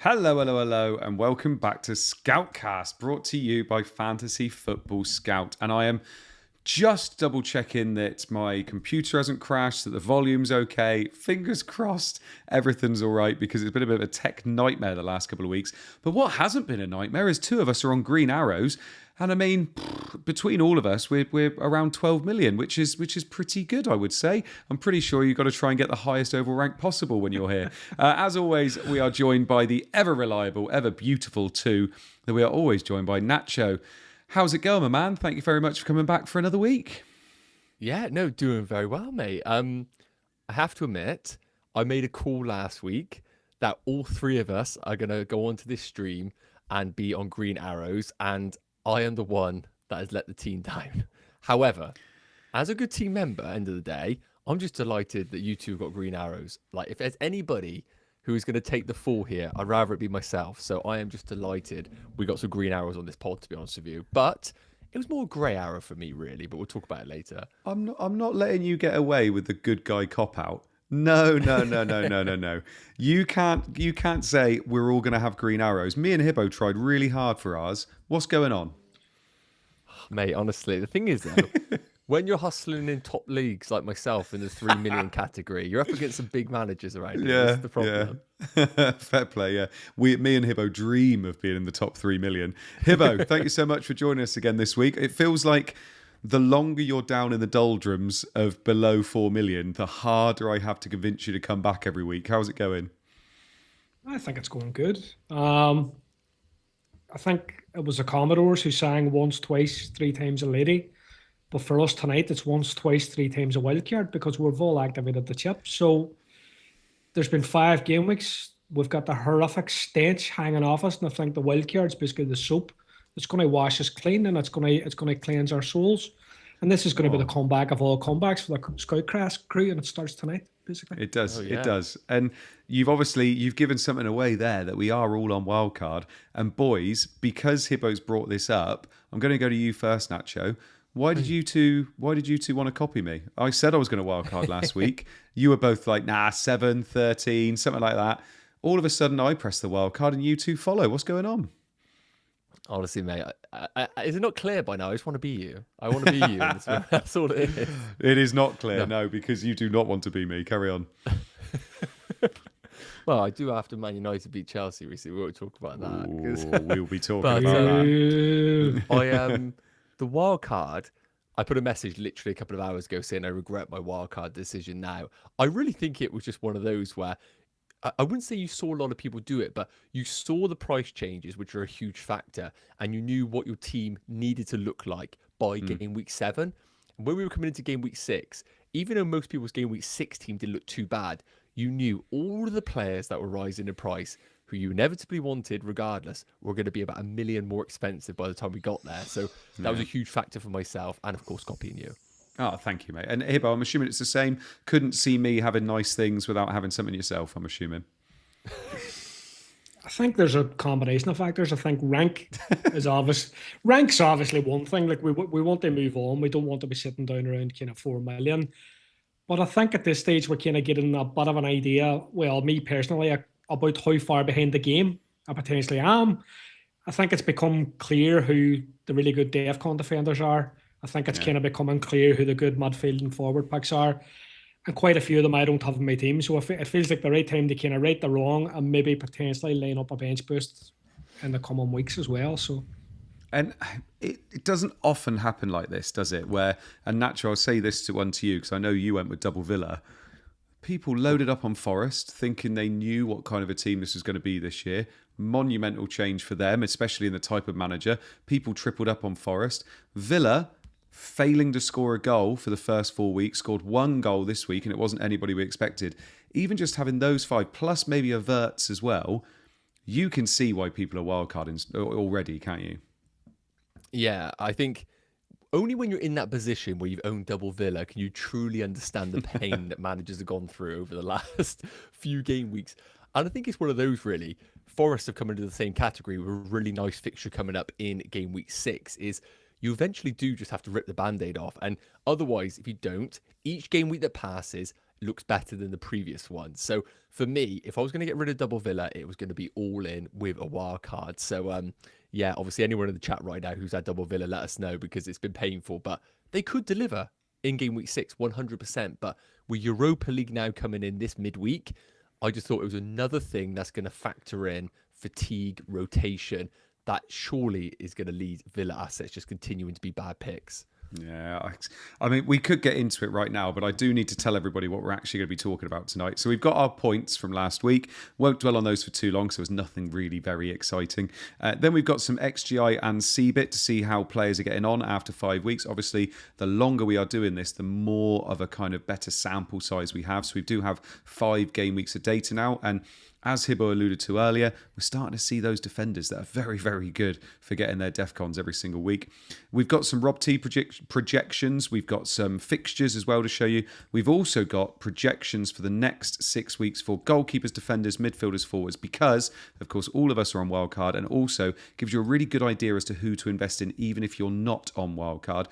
Hello, hello, hello, and welcome back to Scoutcast, brought to you by Fantasy Football Scout. And I am just double checking that my computer hasn't crashed, that the volume's okay. Fingers crossed, everything's all right, because it's been a bit of a tech nightmare the last couple of weeks. But what hasn't been a nightmare is two of us are on green arrows. And I mean, between all of us, we're around 12 million, which is pretty good, I would say. I'm pretty sure you've got to try and get the highest overall rank possible when you're here. As always, we are joined by the ever reliable, ever beautiful two, that we are always joined by Nacho. How's it going, my man? Thank you very much for coming back for another week. Yeah, no, doing very well, mate. I have to admit, I made a call last week that all three of us are gonna go onto this stream and be on green arrows, and I am the one that has let the team down. However, as a good team member, end of the day, I'm just delighted that you two got green arrows. Like, if there's anybody who is going to take the fall here, I'd rather it be myself. So I am just delighted we got some green arrows on this pod, to be honest with you. But it was more a grey arrow for me, really. But we'll talk about it later. I'm not letting you get away with the good guy cop out. No, no, no, no, no, no, no. You can't say we're all going to have green arrows. Me and Hibbo tried really hard for ours. What's going on? Mate, honestly, the thing is, though, when you're hustling in top leagues like myself in the 3 million category, you're up against some big managers around you. That's the problem. Yeah. Fair play, yeah. Me and Hibbo dream of being in the top 3 million. Hibbo, thank you so much for joining us again this week. It feels like the longer you're down in the doldrums of below 4 million, the harder I have to convince you to come back every week. How's it going? I think it's going good. I think it was the Commodores who sang once, twice, three times a lady. But for us tonight, it's once, twice, three times a wildcard because we've all activated the chip. So there's been 5 game weeks. We've got the horrific stench hanging off us, and I think the wildcard's basically the soap. It's going to wash us clean, and it's going to cleanse our souls. And this is going to be the comeback of all comebacks for the Scoutcast crew, and it starts tonight, basically. It does. Oh, yeah. It does. And you've given something away there that we are all on Wildcard. And boys, because Hibbo's brought this up, I'm going to go to you first, Nacho. Why did you two want to copy me? I said I was going to wildcard last week. You were both like, nah, 7, 13, something like that. All of a sudden I press the wildcard and you two follow. What's going on? Honestly, mate, is it not clear by now? I just want to be you. I want to be you. That's all it is. It is not clear, no, because you do not want to be me. Carry on. Well, I do after Man United beat Chelsea recently. We won't talk about that. We'll be talking about that. The wild card, I put a message literally a couple of hours ago saying I regret my wild card decision now. I really think it was just one of those where I wouldn't say you saw a lot of people do it, but you saw the price changes, which are a huge factor, and you knew what your team needed to look like by game week 7. And when we were coming into game week 6, even though most people's game week 6 team didn't look too bad, you knew all of the players that were rising in price, who you inevitably wanted regardless, were going to be about $1 million more expensive by the time we got there. So that was a huge factor for myself and, of course, copying you. Oh, thank you, mate. And Hibbo, I'm assuming it's the same. Couldn't see me having nice things without having something yourself, I'm assuming. I think there's a combination of factors. I think rank's obviously one thing. Like we want to move on. We don't want to be sitting down around kind of 4 million. But I think at this stage we're kind of getting a bit of an idea. Well, me personally, about how far behind the game I potentially am. I think it's become clear who the really good DEFCON defenders are. I think it's kind of becoming clear who the good midfield and forward picks are. And quite a few of them I don't have in my team. So it feels like the right time to kind of right the wrong and maybe potentially line up a bench boost in the coming weeks as well. So, and it doesn't often happen like this, does it? Where, and Nacho, I'll say this to you because I know you went with double Villa. People loaded up on Forest thinking they knew what kind of a team this was going to be this year. Monumental change for them, especially in the type of manager. People tripled up on Forest. Villa, failing to score a goal for the first 4 weeks, scored 1 goal this week, and it wasn't anybody we expected. Even just having those 5, plus maybe a Verts as well, you can see why people are wildcarding already, can't you? Yeah, I think only when you're in that position where you've owned double Villa can you truly understand the pain that managers have gone through over the last few game weeks. And I think it's one of those, really. Forest have come into the same category with a really nice fixture coming up in game week 6 is you eventually do just have to rip the Band-Aid off. And otherwise, if you don't, each game week that passes, looks better than the previous one. So for me, if I was going to get rid of double Villa, it was going to be all in with a wild card. So yeah, obviously anyone in the chat right now who's had double Villa, let us know, because it's been painful, but they could deliver in game week 6 100%. But with Europa League now coming in this midweek, I just thought it was another thing that's going to factor in fatigue, rotation, that surely is going to lead Villa assets just continuing to be bad picks. Yeah, I mean, we could get into it right now, but I do need to tell everybody what we're actually going to be talking about tonight. So we've got our points from last week. Won't dwell on those for too long, so there's nothing really very exciting. Then we've got some XGI and CBIT to see how players are getting on after 5 weeks. Obviously, the longer we are doing this, the more of a kind of better sample size we have. So we do have 5 game weeks of data now, and as Hibbo alluded to earlier, we're starting to see those defenders that are very, very good for getting their DEFCONs every single week. We've got some Rob T projections. We've got some fixtures as well to show you. We've also got projections for the next 6 weeks for goalkeepers, defenders, midfielders, forwards, because, of course, all of us are on Wildcard, and also gives you a really good idea as to who to invest in, even if you're not on Wildcard.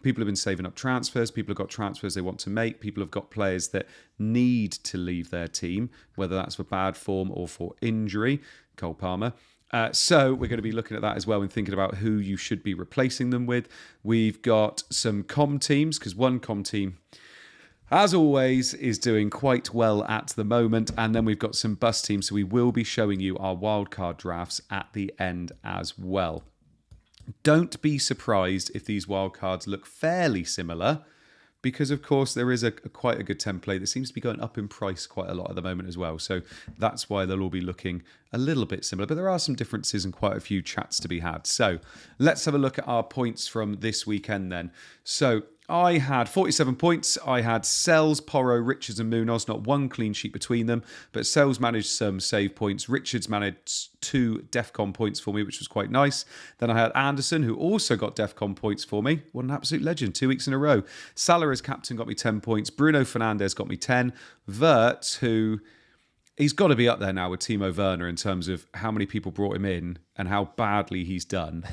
People have been saving up transfers. People have got transfers they want to make. People have got players that need to leave their team, whether that's for bad form or for injury. Cole Palmer. So we're going to be looking at that as well and thinking about who you should be replacing them with. We've got some com teams, because one com team, as always, is doing quite well at the moment. And then we've got some bust teams. So we will be showing you our wildcard drafts at the end as well. Don't be surprised if these wildcards look fairly similar, because of course there is quite a good template that seems to be going up in price quite a lot at the moment as well. So that's why they'll all be looking a little bit similar, but there are some differences and quite a few chats to be had. So let's have a look at our points from this weekend then. So I had 47 points. I had Sells, Porro, Richards and Munoz. Not one clean sheet between them, but Sells managed some save points. Richards managed 2 DEFCON points for me, which was quite nice. Then I had Anderson, who also got DEFCON points for me. What an absolute legend, 2 weeks in a row. Salah as captain got me 10 points. Bruno Fernandes got me 10. Vert, who... he's got to be up there now with Timo Werner in terms of how many people brought him in and how badly he's done.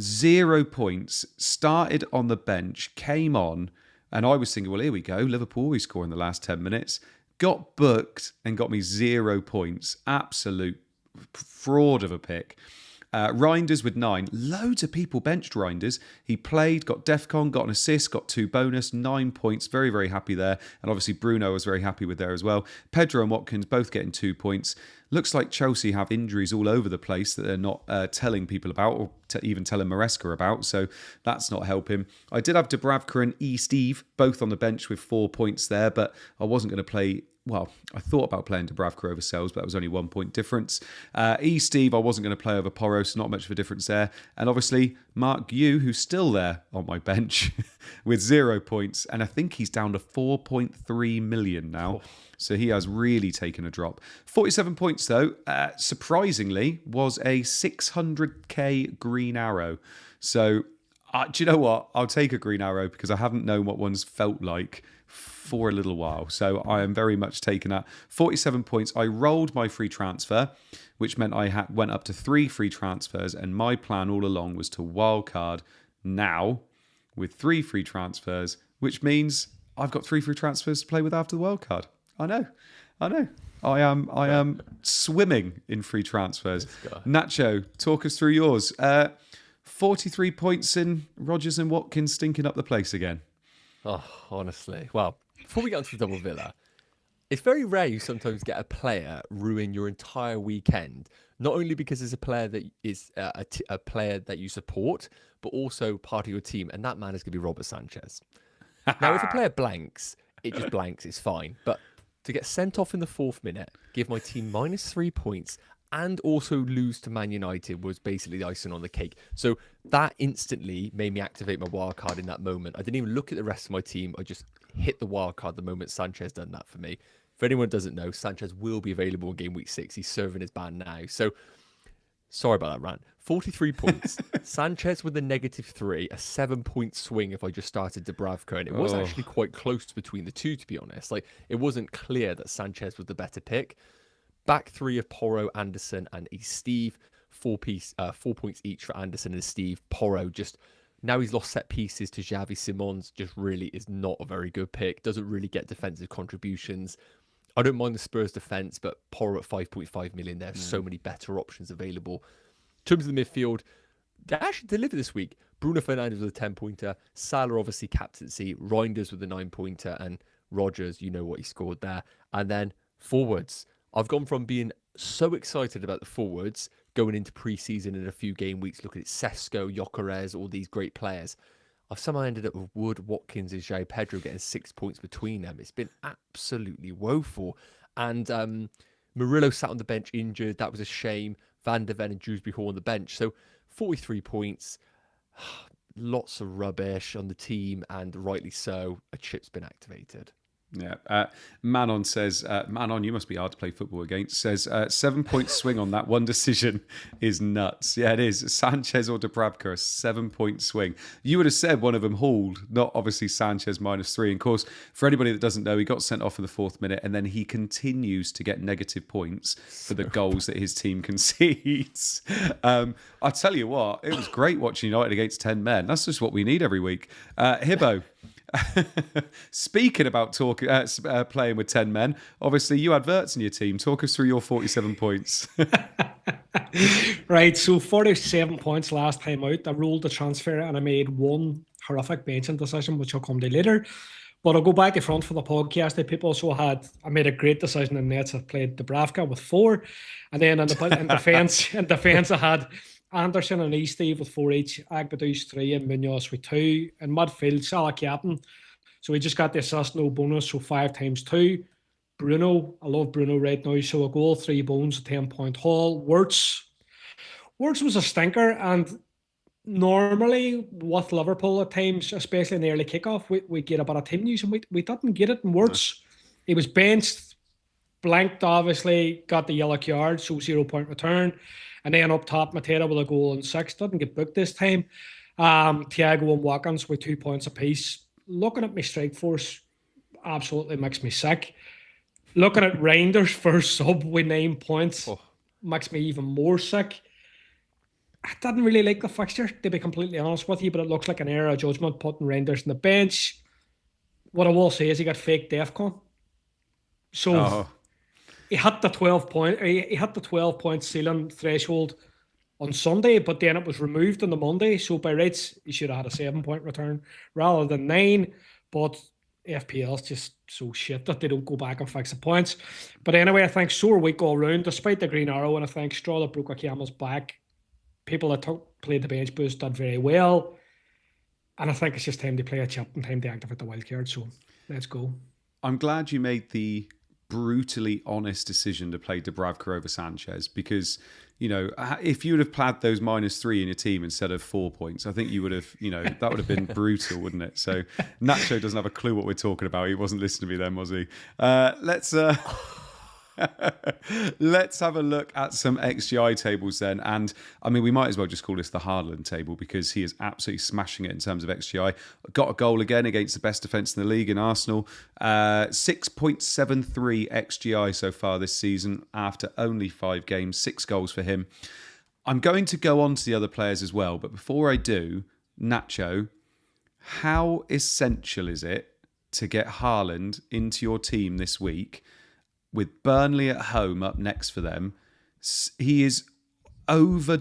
0 points, started on the bench, came on, and I was thinking, well, here we go. Liverpool always score in the last 10 minutes. Got booked and got me 0 points. Absolute fraud of a pick. Reinders with 9. Loads of people benched Reinders. He played, got DEFCON, got an assist, got 2 bonus, 9 points. Very, very happy there. And obviously Bruno was very happy with there as well. Pedro and Watkins both getting 2 points. Looks like Chelsea have injuries all over the place that they're not telling people about, or even telling Maresca about. So that's not helping. I did have Dubravka and Steve both on the bench with 4 points there, but I wasn't going to play. Well, I thought about playing Dubravka over Sells, but that was only 1 point difference. Steve, I wasn't going to play over Porro, so not much of a difference there. And obviously, Mark Yu, who's still there on my bench with 0 points. And I think he's down to 4.3 million now. So he has really taken a drop. 47 points, though, surprisingly, was a 600k green arrow. So, do you know what? I'll take a green arrow because I haven't known what one's felt like for a little while. So I am very much taken at 47 points. I rolled my free transfer, which meant I went up to 3 free transfers. And my plan all along was to wildcard now with 3 free transfers, which means I've got 3 free transfers to play with after the wildcard. I know. I am swimming in free transfers. Nacho, talk us through yours. 43 points in Rodgers and Watkins stinking up the place again. Oh, honestly. Well, before we get onto the double Villa, it's very rare you sometimes get a player ruin your entire weekend, not only because it's a player that is a player that you support, but also part of your team, and that man is going to be Robert Sanchez. Now, if a player blanks, it just blanks, it's fine. But to get sent off in the 4th minute, give my team -3 points, and also lose to Man United was basically the icing on the cake. So that instantly made me activate my wild card in that moment. I didn't even look at the rest of my team. I just hit the wild card the moment Sanchez done that for me. For anyone who doesn't know, Sanchez will be available in game week 6. He's serving his ban now. So sorry about that rant. 43 points. Sanchez with a -3, a 7-point swing if I just started Dubravka. And it was actually quite close between the two, to be honest. Like, it wasn't clear that Sanchez was the better pick. Back 3 of Porro, Anderson, and Steve. 4 points each for Anderson and Steve. Porro just Now he's lost set pieces to Xavi Simons, just really is not a very good pick. Doesn't really get defensive contributions. I don't mind the Spurs defence, but Porro at 5.5 million, there's so many better options available. In terms of the midfield, they actually delivered this week. Bruno Fernandes with a 10-pointer, Salah obviously captaincy, Reinders with a 9-pointer, and Rodgers, you know what he scored there. And then forwards. I've gone from being so excited about the forwards going into pre-season in a few game weeks, looking at Sesko, Gyökeres, all these great players. I've somehow ended up with Wood, Watkins, and João Pedro getting 6 points between them. It's been absolutely woeful. And Murillo sat on the bench injured. That was a shame. Van der Ven and Dewsbury Hall on the bench. So 43 points. Lots of rubbish on the team, and rightly so. A chip's been activated. Yeah. Manon says, Manon, you must be hard to play football against, says 7-point swing on that one decision is nuts. Yeah, it is. Sanchez or Dubravka, a 7-point swing. You would have said one of them hauled, not obviously Sanchez -3. And of course, for anybody that doesn't know, he got sent off in the 4th minute, and then he continues to get negative points for the goals that his team concedes. I tell you what, it was great watching United against 10 men. That's just what we need every week. Hibbo. Speaking about playing with 10 men, obviously you had Verts in your team. Talk us through your 47 points. Right, so 47 points last time out. I rolled the transfer and I made one horrific benching decision, which I'll come to later. But I'll go back in front for the podcast. I made a great decision in nets. I played Dubravka with 4. And then in defence I had Anderson and Steve with 4 each, Agbadouz 3 and Munoz with 2. In midfield, Salah captain. So we just got the assist, no bonus, so 5 times 2. Bruno, I love Bruno right now, so a goal, 3 bones, a 10-point haul. Wirtz was a stinker, and normally with Liverpool at times, especially in the early kickoff, we get a bit of team news, and we didn't get it in Wirtz. He was benched, blanked obviously, got the yellow card, so 0-point return. And then up top, Matera with a goal and 6. Didn't get booked this time. Thiago and Watkins with 2 points apiece. Looking at my strike force absolutely makes me sick. Looking at Reinders first sub with 9 points makes me even more sick. I didn't really like the fixture, to be completely honest with you, but it looks like an error of judgment putting Reinders on the bench. What I will say is he got fake DEFCON. So... He hit the 12-point ceiling threshold on Sunday, but then it was removed on the Monday. So by rights, he should have had a 7-point return rather than 9. But FPL's just so shit that they don't go back and fix the points. But anyway, I think sore week all round, despite the green arrow, and I think straw that broke a camel's back. People that played the bench boost did very well. And I think it's just time to play a chip and time to activate the wildcard. So let's go. I'm glad you made the brutally honest decision to play Dubravka over Sanchez, because, you know, if you would have plaid those -3 in your team instead of 4 points, I think you would have, you know, that would have been brutal, wouldn't it? So Nacho doesn't have a clue what we're talking about. He wasn't listening to me then, was he? Let's have a look at some XGI tables then. And I mean, we might as well just call this the Haaland table, because he is absolutely smashing it in terms of XGI. Got a goal again against the best defence in the league in Arsenal. 6.73 XGI so far this season after only 5 games. 6 goals for him. I'm going to go on to the other players as well. But before I do, Nacho, how essential is it to get Haaland into your team this week? With Burnley at home up next for them, he is over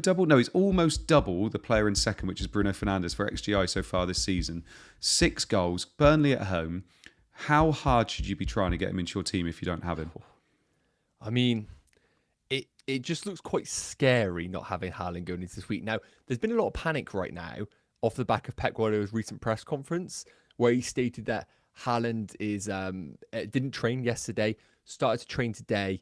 double. No, he's almost double the player in second, which is Bruno Fernandes for XGI so far this season. 6 goals, Burnley at home. How hard should you be trying to get him into your team if you don't have him? I mean, it just looks quite scary not having Haaland going into this week. Now, there's been a lot of panic right now off the back of Pep Guardiola's recent press conference, where he stated that Haaland didn't train yesterday, started to train today.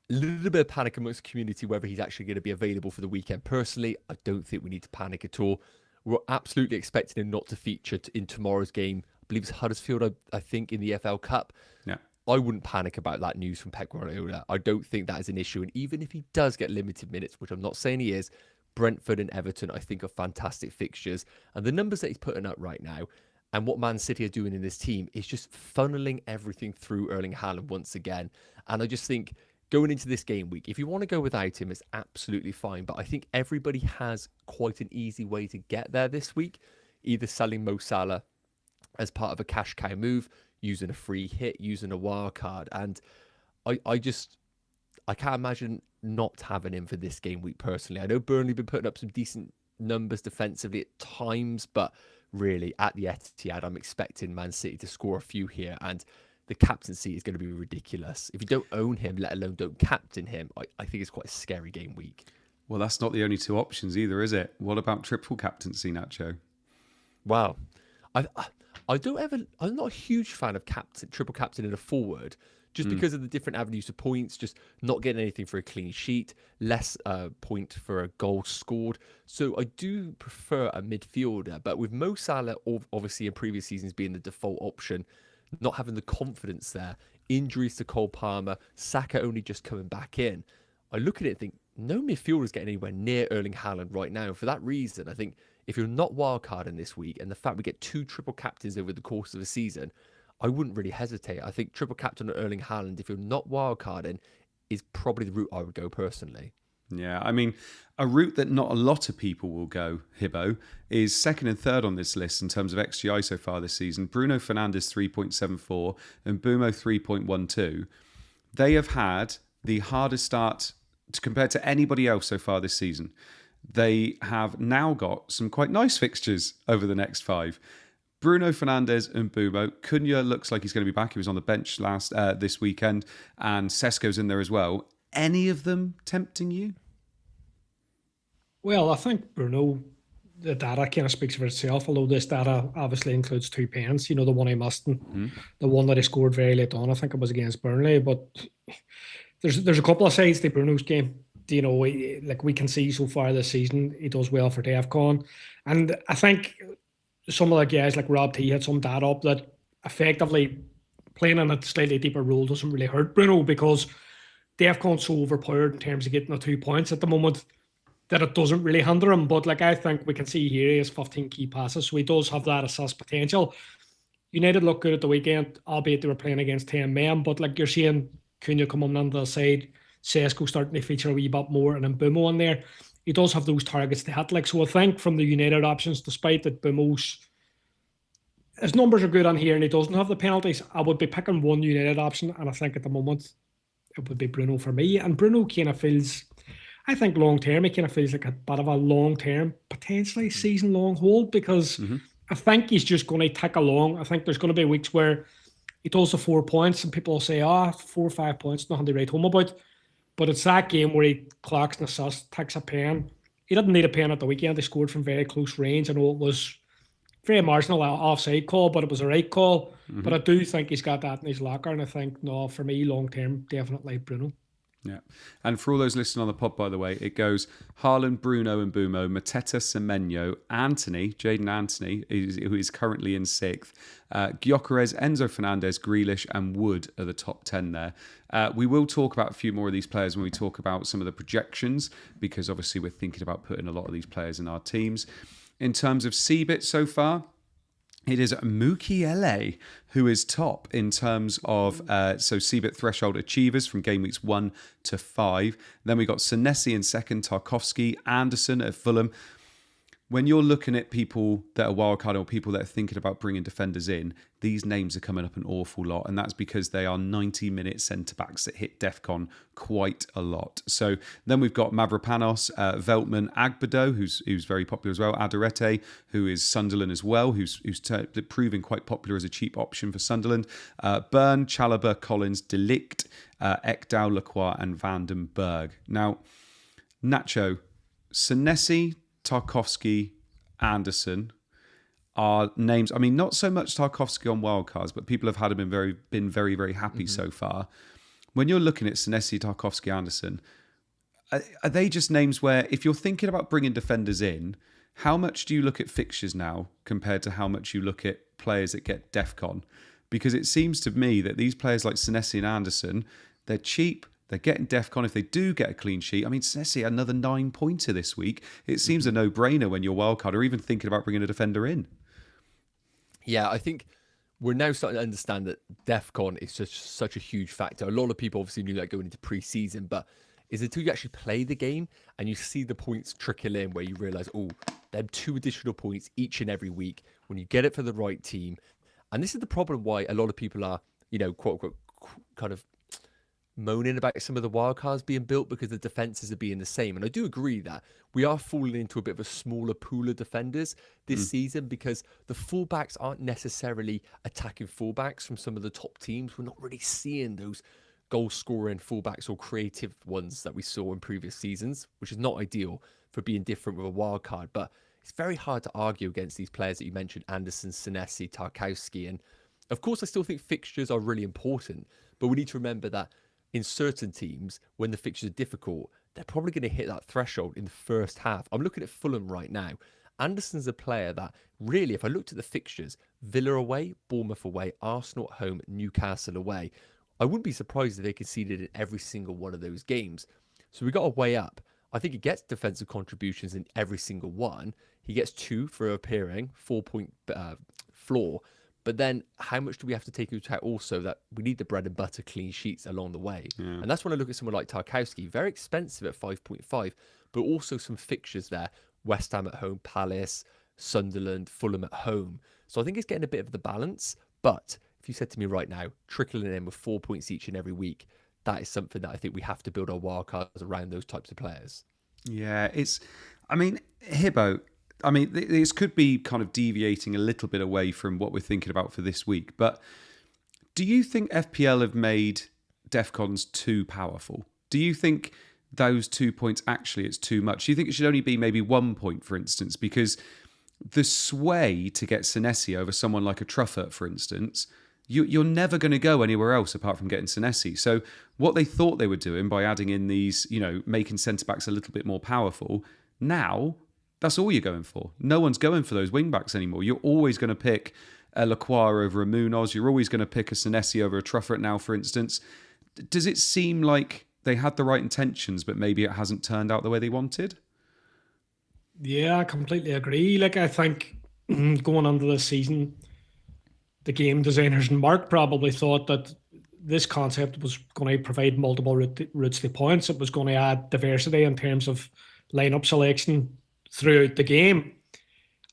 A little bit of panic amongst the community whether he's actually going to be available for the weekend. Personally, I don't think we need to panic at all. We're absolutely expecting him not to feature in tomorrow's game. I believe it's Huddersfield, I think, in the FL Cup. Yeah. I wouldn't panic about that news from Pep Guardiola. I don't think that is an issue. And even if he does get limited minutes, which I'm not saying he is, Brentford and Everton, I think, are fantastic fixtures. And the numbers that he's putting up right now, and what Man City are doing in this team, is just funneling everything through Erling Haaland once again. And I just think going into this game week, if you want to go without him, it's absolutely fine. But I think everybody has quite an easy way to get there this week, either selling Mo Salah as part of a cash cow move, using a free hit, using a wild card. And I can't imagine not having him for this game week personally. I know Burnley have been putting up some decent numbers defensively at times, but really at the Etihad, I'm expecting Man City to score a few here, and the captaincy is going to be ridiculous. If you don't own him, let alone don't captain him, I think it's quite a scary game week. Well, that's not the only two options either, is it? What about triple captaincy, Nacho? Wow. I'm not a huge fan of triple captain in a forward, just because of the different avenues of points, just not getting anything for a clean sheet, less point for a goal scored. So I do prefer a midfielder, but with Mo Salah obviously in previous seasons being the default option, not having the confidence there, injuries to Cole Palmer, Saka only just coming back in, I look at it and think, no midfielder is getting anywhere near Erling Haaland right now. And for that reason, I think if you're not wildcarding this week, and the fact we get 2 triple captains over the course of a season, I wouldn't really hesitate. I think triple captain Erling Haaland, if you're not wildcarding, is probably the route I would go personally. Yeah, I mean, a route that not a lot of people will go, Hibbo, is second and third on this list in terms of XGI so far this season. Bruno Fernandes 3.74 and Bumo 3.12. They have had the hardest start compared to anybody else so far this season. They have now got some quite nice fixtures over the next 5. Bruno Fernandes and Bumo. Cunha looks like he's going to be back. He was on the bench this weekend, and Sesko's in there as well. Any of them tempting you? Well, I think Bruno, the data kind of speaks for itself, although this data obviously includes 2 pens, the one he missed and the one that he scored very late on. I think it was against Burnley, but there's a couple of sides to Bruno's game. Like we can see so far this season, he does well for DEFCON. And I think some of the guys like Rob T had some data up that effectively playing in a slightly deeper role doesn't really hurt Bruno, because DEFCON's so overpowered in terms of getting the 2 points at the moment that it doesn't really hinder him. But like I think we can see here, he has 15 key passes, so he does have that assist potential. United look good at the weekend, albeit they were playing against 10 men, but like you're seeing Cunha coming on the side, Sesko starting to feature a wee bit more, and then Bumo on there. He does have those targets to hit. So I think from the United options, despite that his numbers are good on here and he doesn't have the penalties, I would be picking one United option, and I think at the moment it would be Bruno for me. And Bruno kind of feels, I think long term, he kind of feels like a bit of a long term, potentially season long hold, because I think he's just going to tick along. I think there's going to be weeks where he does the 4 points and people will say, 4 or 5 points, nothing to write home about. But it's that game where he clocks an assist, takes a pen. He didn't need a pen at the weekend. He scored from very close range. I know it was very marginal offside call, but it was a right call. But I do think he's got that in his locker. And I think, no, for me, long term, definitely Bruno. Yeah. And for all those listening on the pod, by the way, it goes Haaland, Bruno and Bumo, Mateta, Semenyo, Anthony, Jaden Anthony, who is currently in 6th, Gyökeres, Enzo Fernandez, Grealish and Wood are the top 10 there. We will talk about a few more of these players when we talk about some of the projections, because obviously we're thinking about putting a lot of these players in our teams. In terms of CBIT so far, it is Mukiele who is top in terms of CBIT threshold achievers from game weeks 1 to 5. Then we got Senesi in second, Tarkovsky, Anderson at Fulham. When you're looking at people that are wildcard or people that are thinking about bringing defenders in, these names are coming up an awful lot, and that's because they are 90-minute centre-backs that hit DEFCON quite a lot. So then we've got Mavropanos, Veltman, Agbedo, who's very popular as well, Adarete, who is Sunderland as well, who's proving quite popular as a cheap option for Sunderland, Byrne, Chalobah, Collins, De Ligt, Ekdal, Lacroix, and Van den Berg. Now, Nacho, Senesi, Tarkovsky, Anderson are names. I mean, not so much Tarkovsky on wildcards, but people have had him been very, very happy so far. When you're looking at Senesi, Tarkovsky, Anderson, are they just names where, if you're thinking about bringing defenders in, how much do you look at fixtures now compared to how much you look at players that get DEFCON? Because it seems to me that these players like Senesi and Anderson, they're cheap. They're getting DEFCON if they do get a clean sheet. I mean, Senesi had another 9-pointer this week. It seems a no-brainer when you're wildcard or even thinking about bringing a defender in. Yeah, I think we're now starting to understand that DEFCON is just such a huge factor. A lot of people obviously knew that going into pre-season, but is until you actually play the game and you see the points trickle in where you realize, oh, there are 2 additional points each and every week when you get it for the right team. And this is the problem why a lot of people are, quote unquote, kind of moaning about some of the wildcards being built because the defenses are being the same. And I do agree that we are falling into a bit of a smaller pool of defenders this season because the fullbacks aren't necessarily attacking fullbacks from some of the top teams. We're not really seeing those goal-scoring fullbacks or creative ones that we saw in previous seasons, which is not ideal for being different with a wild card. But it's very hard to argue against these players that you mentioned, Anderson, Senesi, Tarkowski. And of course, I still think fixtures are really important, but we need to remember that in certain teams, when the fixtures are difficult, they're probably going to hit that threshold in the first half. I'm looking at Fulham right now. Anderson's a player that really, if I looked at the fixtures, Villa away, Bournemouth away, Arsenal at home, Newcastle away, I wouldn't be surprised if they conceded in every single one of those games. So we got to weigh up. I think he gets defensive contributions in every single one. He gets 2 for appearing, 4-point floor. But then how much do we have to take into account also that we need the bread and butter clean sheets along the way? Yeah. And that's when I look at someone like Tarkowski, very expensive at 5.5, but also some fixtures there. West Ham at home, Palace, Sunderland, Fulham at home. So I think it's getting a bit of the balance. But if you said to me right now, trickling in with 4 points each and every week, that is something that I think we have to build our wildcards around those types of players. Yeah, Hibbo, this could be kind of deviating a little bit away from what we're thinking about for this week, but do you think FPL have made DEFCONs too powerful? Do you think those 2 points actually it's too much? Do you think it should only be maybe 1 point, for instance? Because the sway to get Senesi over someone like a Truffert, for instance, you're never going to go anywhere else apart from getting Senesi. So what they thought they were doing by adding in these, making centre-backs a little bit more powerful, now that's all you're going for. No one's going for those wing-backs anymore. You're always going to pick a Lacroix over a Munoz. You're always going to pick a Senesi over a Truffert now, for instance. Does it seem like they had the right intentions, but maybe it hasn't turned out the way they wanted? Yeah, I completely agree. I think going into the season, the game designers and Mark probably thought that this concept was going to provide multiple routes to points. It was going to add diversity in terms of lineup selection throughout the game.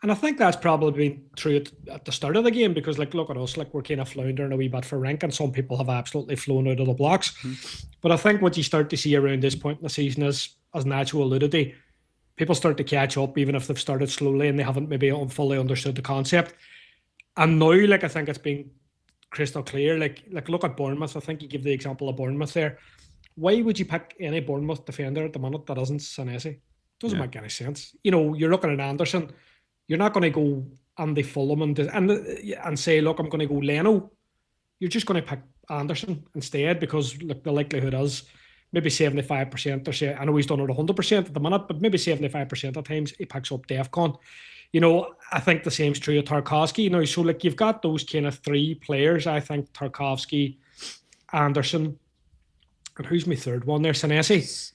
And I think that's probably been true at the start of the game because, look at us, we're kind of floundering a wee bit for rank and some people have absolutely flown out of the blocks. But I think what you start to see around this point in the season is, as Nacho alluded to, people start to catch up even if they've started slowly and they haven't maybe fully understood the concept. And now, I think it's been crystal clear. Look at Bournemouth. I think you give the example of Bournemouth there. Why would you pick any Bournemouth defender at the minute that isn't Senesi? Doesn't make any sense. You're looking at Anderson. You're not going to go Andy Fulham and say, look, I'm going to go Leno. You're just going to pick Anderson instead because the likelihood is maybe 75% or say, I know he's done it 100% at the minute, but maybe 75% of times he picks up DEFCON. I think the same's true of Tarkowski. So you've got those kind of 3 players. I think Tarkowski, Anderson, and who's my third one there? Senesi.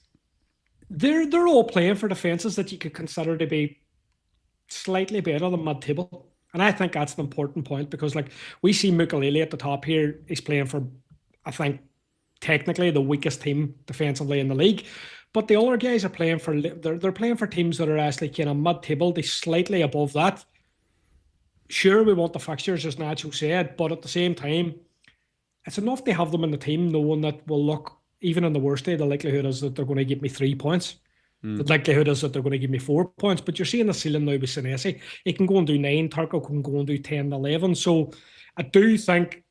They're all playing for defences that you could consider to be slightly better than mid-table. And I think that's the important point because we see Mukulele at the top here. He's playing for, I think, technically the weakest team defensively in the league. But the other guys are playing for, they're playing for teams that are actually kind of mid-table. They're slightly above that. Sure, we want the fixtures, as Nacho said, but at the same time, it's enough to have them in the team knowing that, well, look, even on the worst day, the likelihood is that they're going to give me 3 points. The likelihood is that they're going to give me 4 points. But you're seeing the ceiling now with Senesi. He can go and do 9. Tarko can go and do 10, 11. So I do think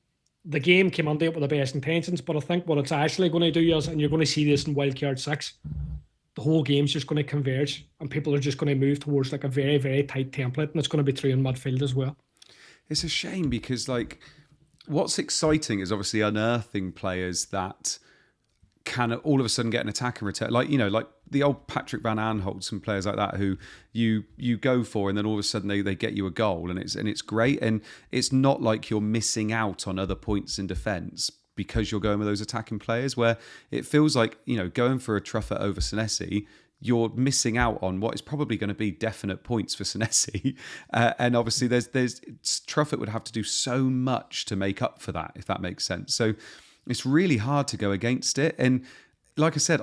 the game came into it with the best intentions. But I think what it's actually going to do is, and you're going to see this in Wildcard 6, the whole game's just going to converge. And people are just going to move towards a very, very tight template. And it's going to be true in midfield as well. It's a shame because, what's exciting is obviously unearthing players that can all of a sudden get an attack and return, like the old Patrick Van Aanholts and players like that who you go for and then all of a sudden they get you a goal and it's great, and it's not like you're missing out on other points in defence because you're going with those attacking players, where it feels like going for a Truffert over Senesi, you're missing out on what is probably going to be definite points for Senesi. And obviously Truffett would have to do so much to make up for that, if that makes sense. So it's really hard to go against it. And like I said,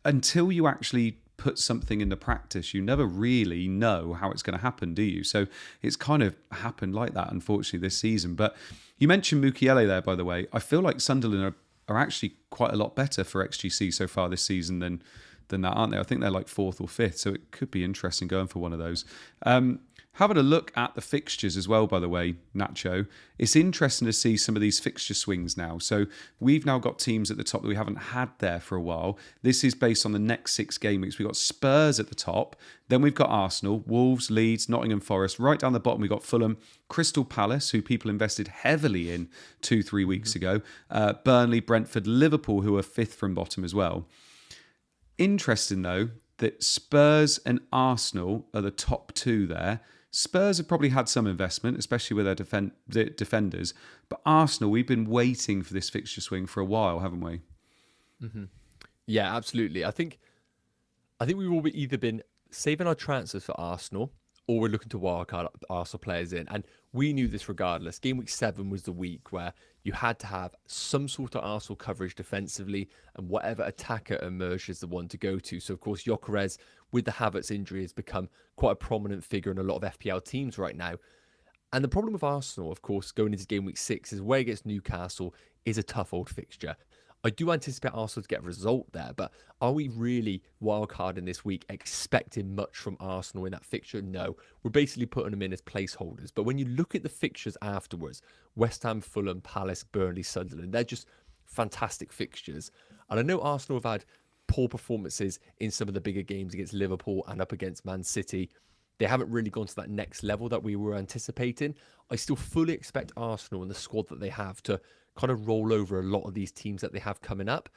until you actually put something into practice, you never really know how it's going to happen, do you? So it's kind of happened like that, unfortunately, this season. But you mentioned Mukiele there, by the way. I feel like Sunderland are actually quite a lot better for XGC so far this season than that, aren't they? I think they're like 4th or 5th, so it could be interesting going for one of those. Having a look at the fixtures as well, by the way, Nacho, it's interesting to see some of these fixture swings now. So we've now got teams at the top that we haven't had there for a while. This is based on the next 6 game weeks. We've got Spurs at the top. Then we've got Arsenal, Wolves, Leeds, Nottingham Forest. Right down the bottom, we've got Fulham, Crystal Palace, who people invested heavily in 2-3 weeks ago. Burnley, Brentford, Liverpool, who are 5th from bottom as well. Interesting, though, that Spurs and Arsenal are the top 2 there. Spurs have probably had some investment, especially with their defenders. But Arsenal, we've been waiting for this fixture swing for a while, haven't we? Mm-hmm. Yeah, absolutely. I think we've all either been saving our transfers for Arsenal, or we're looking to wildcard Arsenal players in. And we knew this regardless. Game week 7 was the week where you had to have some sort of Arsenal coverage defensively, and whatever attacker emerged is the one to go to. So, of course, Gyökeres, with the Havertz injury, has become quite a prominent figure in a lot of FPL teams right now. And the problem with Arsenal, of course, going into game week 6 is away against Newcastle is a tough old fixture. I do anticipate Arsenal to get a result there, but are we really wildcarding this week expecting much from Arsenal in that fixture? No. We're basically putting them in as placeholders. But when you look at the fixtures afterwards, West Ham, Fulham, Palace, Burnley, Sunderland, they're just fantastic fixtures. And I know Arsenal have had poor performances in some of the bigger games against Liverpool and up against Man City. They haven't really gone to that next level that we were anticipating. I still fully expect Arsenal and the squad that they have to kind of roll over a lot of these teams that they have coming up.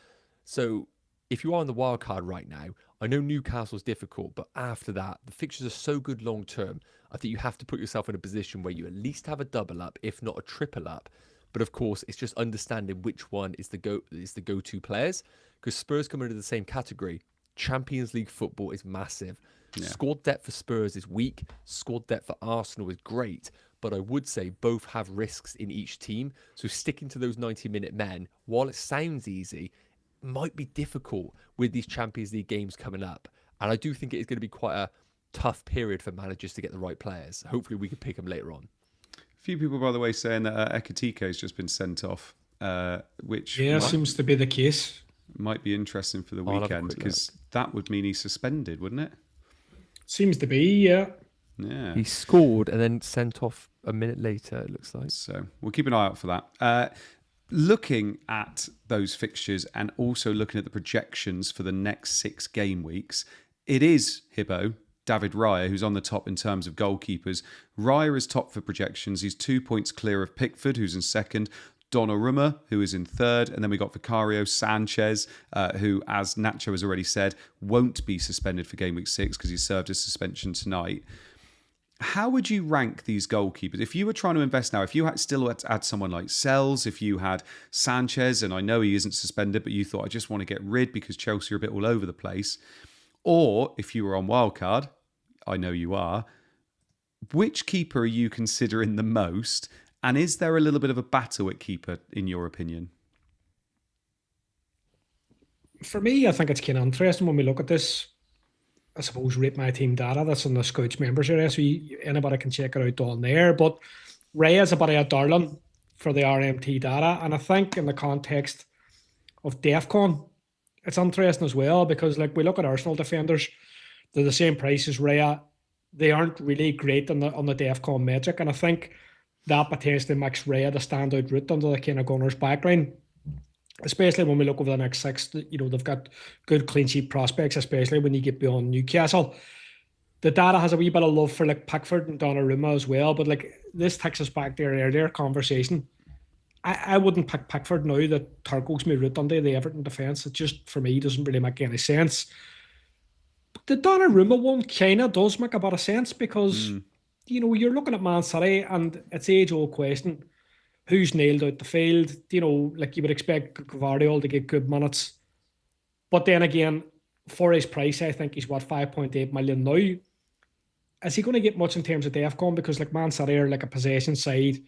So if you are on the wild card right now, I know Newcastle's difficult, but after that, the fixtures are so good long term. I think you have to put yourself in a position where you at least have a double up, if not a triple up. But of course, it's just understanding which one is the go-to players, because Spurs come into the same category. Champions League football is massive. Yeah. Squad depth for Spurs is weak. Squad depth for Arsenal is great. But I would say both have risks in each team. So sticking to those 90-minute men, while it sounds easy, might be difficult with these Champions League games coming up. And I do think it is going to be quite a tough period for managers to get the right players. Hopefully we can pick them later on. A few people, by the way, saying that Ekitike has just been sent off, which seems to be the case. Might be interesting for the weekend, because that would mean he's suspended, wouldn't it? Seems to be, yeah. Yeah. He scored and then sent off a minute later, it looks like. So we'll keep an eye out for that. Looking at those fixtures and also looking at the projections for the next 6 game weeks, it is Hibbo, David Raya, who's on the top in terms of goalkeepers. Raya is top for projections. He's 2 points clear of Pickford, who's in second. Donnarumma, who is in third. And then we got Vicario Sanchez, who, as Nacho has already said, won't be suspended for game week 6 because he served his suspension tonight. How would you rank these goalkeepers? If you were trying to invest now, if you had still had someone like Sells, if you had Sanchez, and I know he isn't suspended, but you thought, I just want to get rid because Chelsea are a bit all over the place. Or if you were on Wildcard, I know you are, which keeper are you considering the most? And is there a little bit of a battle at keeper, in your opinion? For me, I think it's kind of interesting when we look at this. I suppose rate my team data that's on the Scouts members area, so anybody can check it out on there. But Ray is a bit of a darling for the RMT data, and I think in the context of DEFCON, it's interesting as well, because like we look at Arsenal defenders, they're the same price as Raya. They aren't really great on the DEFCON metric, and I think that potentially makes Raya the standout route under the kind of Gunners backline. Especially when we look over the next 6, they've got good clean sheet prospects, especially when you get beyond Newcastle. The data has a wee bit of love for like Pickford and Donnarumma as well, but like this takes us back to our earlier conversation. I wouldn't pick Pickford now that Turco's my route under the Everton defence. It just, for me, doesn't really make any sense. But the Donnarumma one kind of does make a bit of sense because, you're looking at Man City and it's age-old question. Who's nailed out the field? Like you would expect Gvardiol to get good minutes. But then again, for his price, I think he's what 5.8 million now. Is he going to get much in terms of DEFCON? Because like Man City are like a possession side.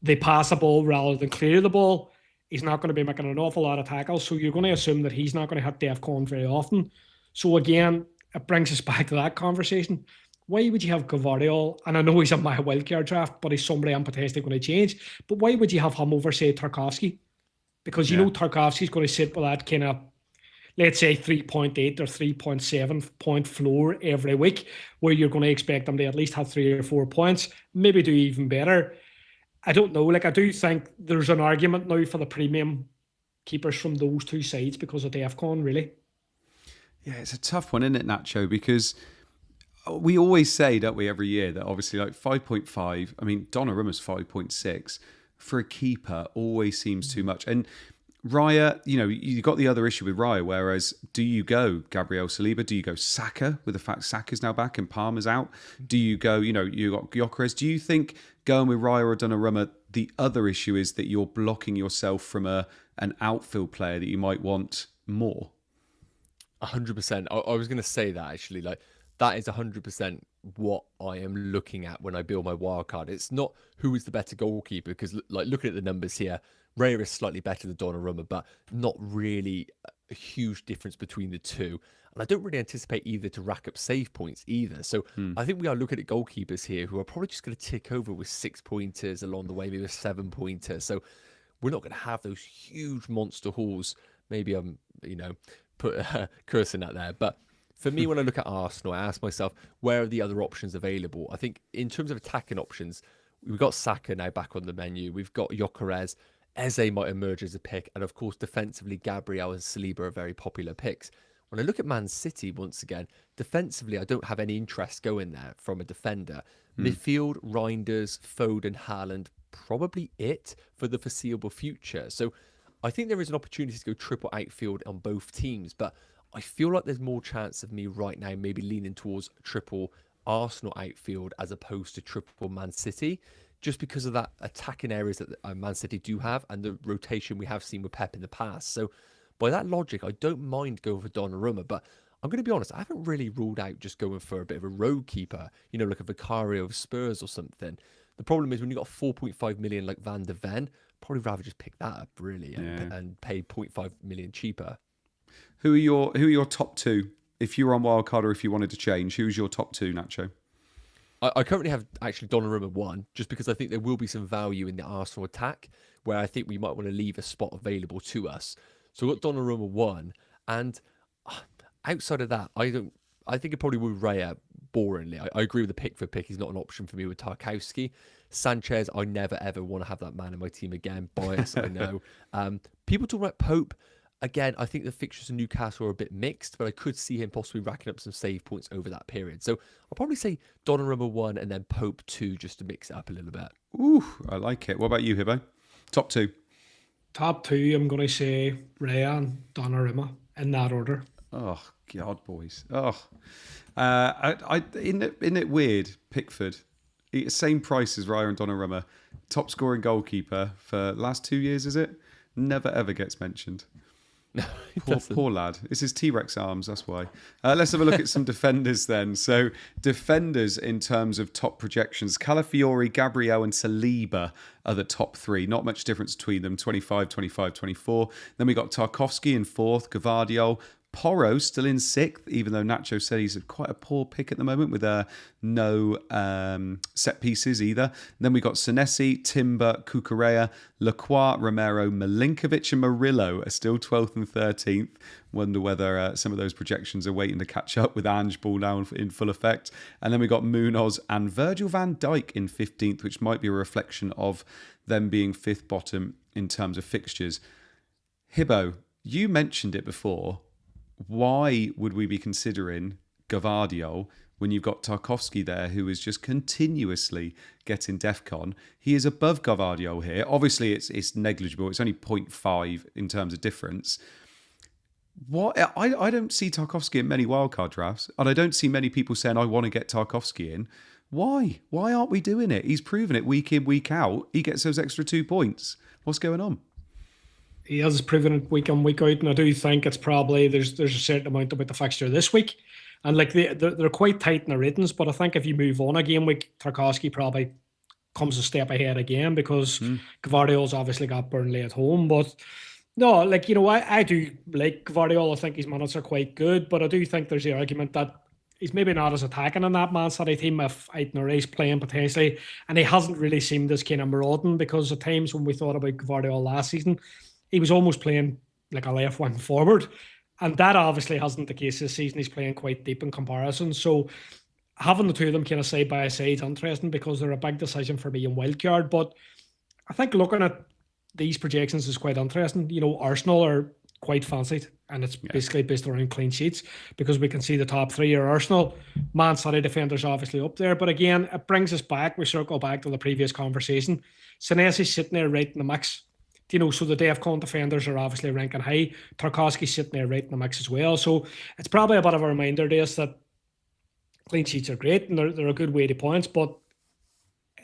They pass the ball rather than clear the ball. He's not going to be making an awful lot of tackles. So you're going to assume that he's not going to hit DEFCON very often. So again, it brings us back to that conversation. Why would you have Gavardiol? And I know he's in my wildcard draft, but he's somebody I'm potentially going to change. But why would you have him over, say, Tarkowski? Because you know Tarkowski's going to sit with that kind of, let's say 3.8 or 3.7 point floor every week, where you're going to expect them to at least have 3 or 4 points, maybe do even better. I don't know. Like, I do think there's an argument now for the premium keepers from those two sides because of DEFCON, really. Yeah, it's a tough one, isn't it, Nacho? Because we always say, don't we, every year that obviously like 5.5, I mean, Donnarumma's 5.6 for a keeper always seems too much. And Raya, you know, you got the other issue with Raya, whereas do you go Gabriel Saliba? Do you go Saka with the fact Saka's now back and Palmer's out? Do you go, you know, you got Gyökeres? Do you think going with Raya or Donnarumma, the other issue is that you're blocking yourself from an outfield player that you might want more? 100%. I was going to say that actually, like that is 100% what I am looking at when I build my wildcard. It's not who is the better goalkeeper, because like looking at the numbers here, Raya is slightly better than Donnarumma, but not really a huge difference between the two. And I don't really anticipate either to rack up save points either. So I think we are looking at goalkeepers here who are probably just going to tick over with 6 pointers along the way, maybe a 7 pointer. So we're not going to have those huge monster hauls. Maybe I'm, put a cursing at there. But for me, when I look at Arsenal, I ask myself, where are the other options available? I think in terms of attacking options, we've got Saka now back on the menu. We've got Gyökeres. Eze might emerge as a pick. And of course, defensively, Gabriel and Saliba are very popular picks. When I look at Man City, once again, defensively, I don't have any interest going there from a defender. Midfield, Reinders, Foden, Haaland, probably it for the foreseeable future. So I think there is an opportunity to go triple outfield on both teams, but I feel like there's more chance of me right now maybe leaning towards triple Arsenal outfield as opposed to triple Man City, just because of that attacking areas that Man City do have and the rotation we have seen with Pep in the past. So by that logic, I don't mind going for Donnarumma, but I'm going to be honest, I haven't really ruled out just going for a bit of a road keeper, like a Vicario of Spurs or something. The problem is when you've got 4.5 million like Van de Ven, probably rather just pick that up really and pay 0.5 million cheaper. Who are your top two? If you were on Wildcard or if you wanted to change, who's your top two, Nacho? I currently have actually Donnarumma 1, just because I think there will be some value in the Arsenal attack where I think we might want to leave a spot available to us. So I've got Donnarumma 1, and outside of that, I think it probably would Raya boringly. I agree with the pick for pick. He's not an option for me with Tarkowski. Sanchez, I never ever want to have that man in my team again. Bias, I know. People talk about Pope. Again, I think the fixtures in Newcastle are a bit mixed, but I could see him possibly racking up some save points over that period. So I'll probably say Donnarumma 1 and then Pope 2 just to mix it up a little bit. Ooh, I like it. What about you, Hibbo? Top two? Top two, I'm going to say Raya and Donnarumma in that order. Oh, God, boys. Oh. Isn't it weird? Pickford, same price as Raya and Donnarumma. Top scoring goalkeeper for last 2 years, is it? Never, ever gets mentioned. No, poor lad. It's his T-Rex arms, that's why. Let's have a look at some defenders then. So defenders in terms of top projections. Calafiori, Gabriel and Saliba are the top three. Not much difference between them. 25, 25, 24. Then we got Tarkowski in fourth. Gavardiol. Porro still in sixth, even though Nacho said he's quite a poor pick at the moment with no set pieces either. Then we got Senesi, Timber, Cucurella, Lacroix, Romero, Milinkovic and Murillo are still 12th and 13th. Wonder whether some of those projections are waiting to catch up with Ange Ball now in full effect. And then we got Munoz and Virgil van Dijk in 15th, which might be a reflection of them being fifth bottom in terms of fixtures. Hibbo, you mentioned it before. Why would we be considering Gavardiol when you've got Tarkowski there, who is just continuously getting DEFCON? He is above Gavardiol here. Obviously, it's negligible. It's only 0.5 in terms of difference. What I don't see Tarkowski in many wildcard drafts, and I don't see many people saying, I want to get Tarkowski in. Why? Why aren't we doing it? He's proven it week in, week out. He gets those extra 2 points. What's going on? He has proven it week in, week out, and I do think it's probably there's a certain amount about the fixture this week, and like they're quite tight in the ratings. But I think if you move on a game week, Tarkowski probably comes a step ahead again because Gvardiol's obviously got Burnley at home. But no, like I do like Gvardiol. I think his minutes are quite good, but I do think there's the argument that he's maybe not as attacking in that Man City team if Aitner playing potentially, and he hasn't really seemed as kind of marauding because at times when we thought about Gvardiol last season, he was almost playing like a left wing forward. And that obviously hasn't the case this season. He's playing quite deep in comparison. So having the two of them kind of side by side is interesting because they're a big decision for me in Wildcard. But I think looking at these projections is quite interesting. Arsenal are quite fancied, and it's basically based around clean sheets because we can see the top three are Arsenal. Man City defenders obviously up there. But again, it brings us back. We circle back to the previous conversation. Senesi's sitting there right in the mix. So the DEFCON defenders are obviously ranking high. Tarkowski's sitting there right in the mix as well. So it's probably a bit of a reminder to us that clean sheets are great and they're a good way to points, but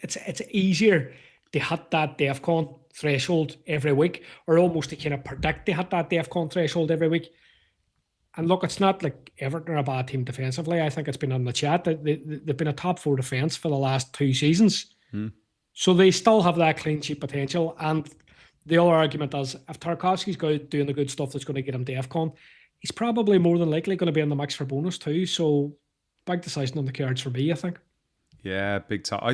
it's easier to hit that DEFCON threshold every week, or almost to kind of predict to hit that DEFCON threshold every week. And look, it's not like Everton are a bad team defensively. I think it's been on the chat that they've been a top 4 defence for the last 2 seasons. So they still have that clean sheet potential. And the other argument is if Tarkowski's doing the good stuff that's going to get him DEFCON, he's probably more than likely going to be in the mix for bonus too. So big decision on the cards for me, I think. Yeah, big time. I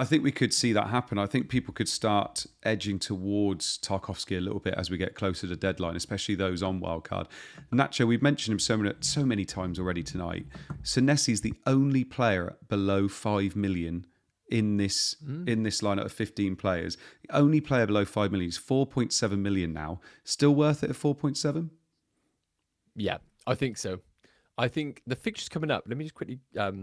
think we could see that happen. I think people could start edging towards Tarkowski a little bit as we get closer to deadline, especially those on Wildcard. Nacho, we've mentioned him so many times already tonight. Senesi's the only player below 5 million in this lineup of 15 players. The only player below 5 million is 4.7 million now. Still worth it at 4.7? Yeah, I think so. I think the fixtures coming up, let me just quickly get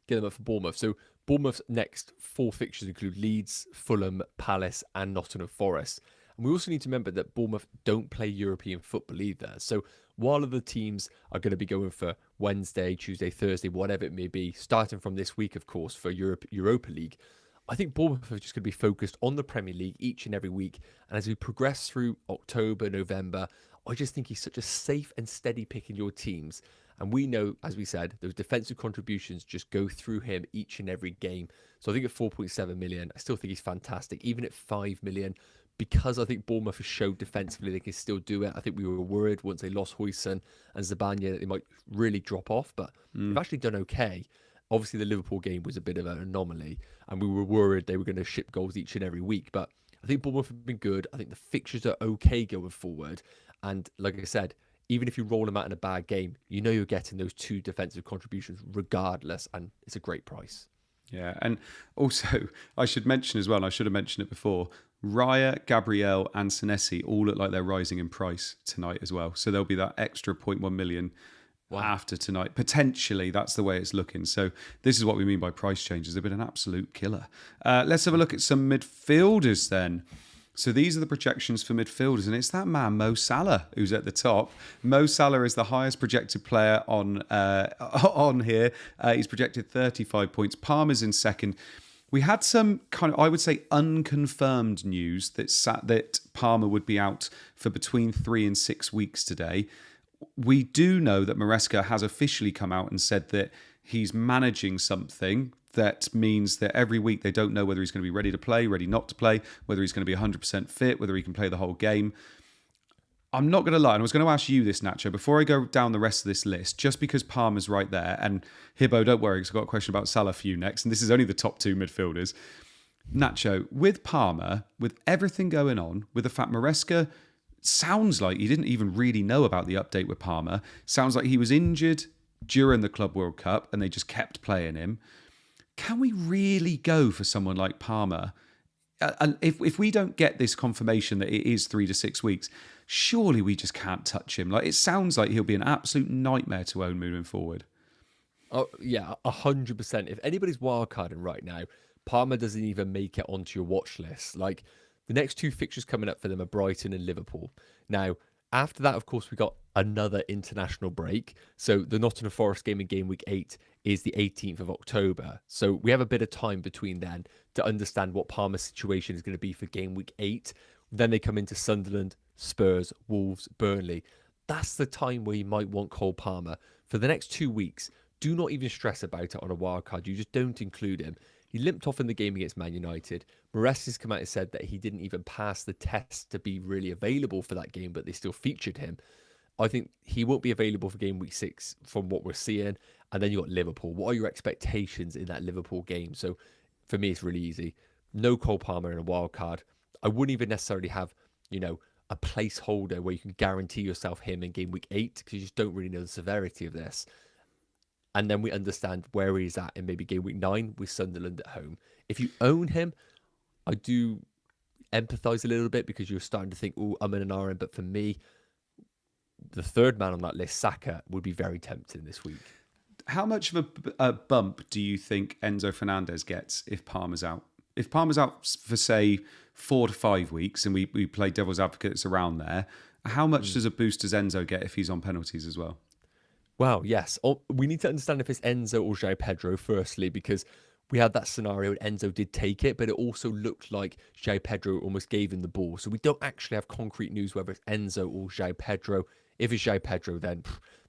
them up for Bournemouth. So Bournemouth's next 4 fixtures include Leeds, Fulham, Palace and Nottingham Forest. And we also need to remember that Bournemouth don't play European football either. So while other teams are going to be going for Wednesday, Tuesday, Thursday, whatever it may be, starting from this week, of course, for Europa League, I think Bournemouth are just going to be focused on the Premier League each and every week. And as we progress through October, November, I just think he's such a safe and steady pick in your teams. And we know, as we said, those defensive contributions just go through him each and every game. So I think at 4.7 million, I still think he's fantastic. Even at 5 million, because I think Bournemouth has showed defensively they can still do it. I think we were worried once they lost Huijsen and Zabanya that they might really drop off, but they've actually done okay. Obviously, the Liverpool game was a bit of an anomaly, and we were worried they were going to ship goals each and every week. But I think Bournemouth have been good. I think the fixtures are okay going forward. And like I said, even if you roll them out in a bad game, you know you're getting those 2 defensive contributions regardless, and it's a great price. Yeah, and also I should mention as well, and I should have mentioned it before, Raya, Gabriel and Senesi all look like they're rising in price tonight as well. So there'll be that extra 0.1 million after tonight. Potentially, that's the way it's looking. So this is what we mean by price changes. They've been an absolute killer. Let's have a look at some midfielders then. So these are the projections for midfielders, and it's that man Mo Salah who's at the top. Mo Salah is the highest projected player on here. He's projected 35 points. Palmer's in second. We had some kind of, I would say, unconfirmed news that Palmer would be out for between 3 and 6 weeks today. We do know that Maresca has officially come out and said that he's managing something. That means that every week they don't know whether he's going to be ready to play, ready not to play, whether he's going to be 100% fit, whether he can play the whole game. I'm not going to lie, and I was going to ask you this, Nacho, before I go down the rest of this list, just because Palmer's right there, and Hibbo, don't worry, because I've got a question about Salah for you next, and this is only the top 2 midfielders. Nacho, with Palmer, with everything going on, with the fact Maresca sounds like he didn't even really know about the update with Palmer, sounds like he was injured during the Club World Cup, and they just kept playing him. Can we really go for someone like Palmer? And if we don't get this confirmation that it is 3 to 6 weeks, surely we just can't touch him. Like, it sounds like he'll be an absolute nightmare to own moving forward. Oh yeah, 100%. If anybody's wildcarding right now, Palmer doesn't even make it onto your watch list. Like, the next 2 fixtures coming up for them are Brighton and Liverpool. Now, after that, of course, we got another international break. So the Nottingham Forest game in game week 8 is the 18th of October. So we have a bit of time between then to understand what Palmer's situation is going to be for game week 8. Then they come into Sunderland, Spurs, Wolves, Burnley. That's the time where you might want Cole Palmer. For the next 2 weeks, do not even stress about it on a wild card. You just don't include him. He limped off in the game against Man United. Mares has come out and said that he didn't even pass the test to be really available for that game, but they still featured him. I think he won't be available for game week 6 from what we're seeing. And then you got Liverpool. What are your expectations in that Liverpool game? So for me, it's really easy. No Cole Palmer in a wild card. I wouldn't even necessarily have, a placeholder where you can guarantee yourself him in game week 8 because you just don't really know the severity of this. And then we understand where he's at in maybe game week 9 with Sunderland at home. If you own him, I do empathise a little bit because you're starting to think, oh, I'm in an RM. But for me, the third man on that list, Saka, would be very tempting this week. How much of a bump do you think Enzo Fernandez gets if Palmer's out? If Palmer's out for, say, 4 to 5 weeks, and we play devil's advocates around there, how much does a boost does Enzo get if he's on penalties as well? Wow, yes. We need to understand if it's Enzo or João Pedro, firstly, because we had that scenario and Enzo did take it, but it also looked like João Pedro almost gave him the ball. So we don't actually have concrete news whether it's Enzo or João Pedro. If it's João Pedro, then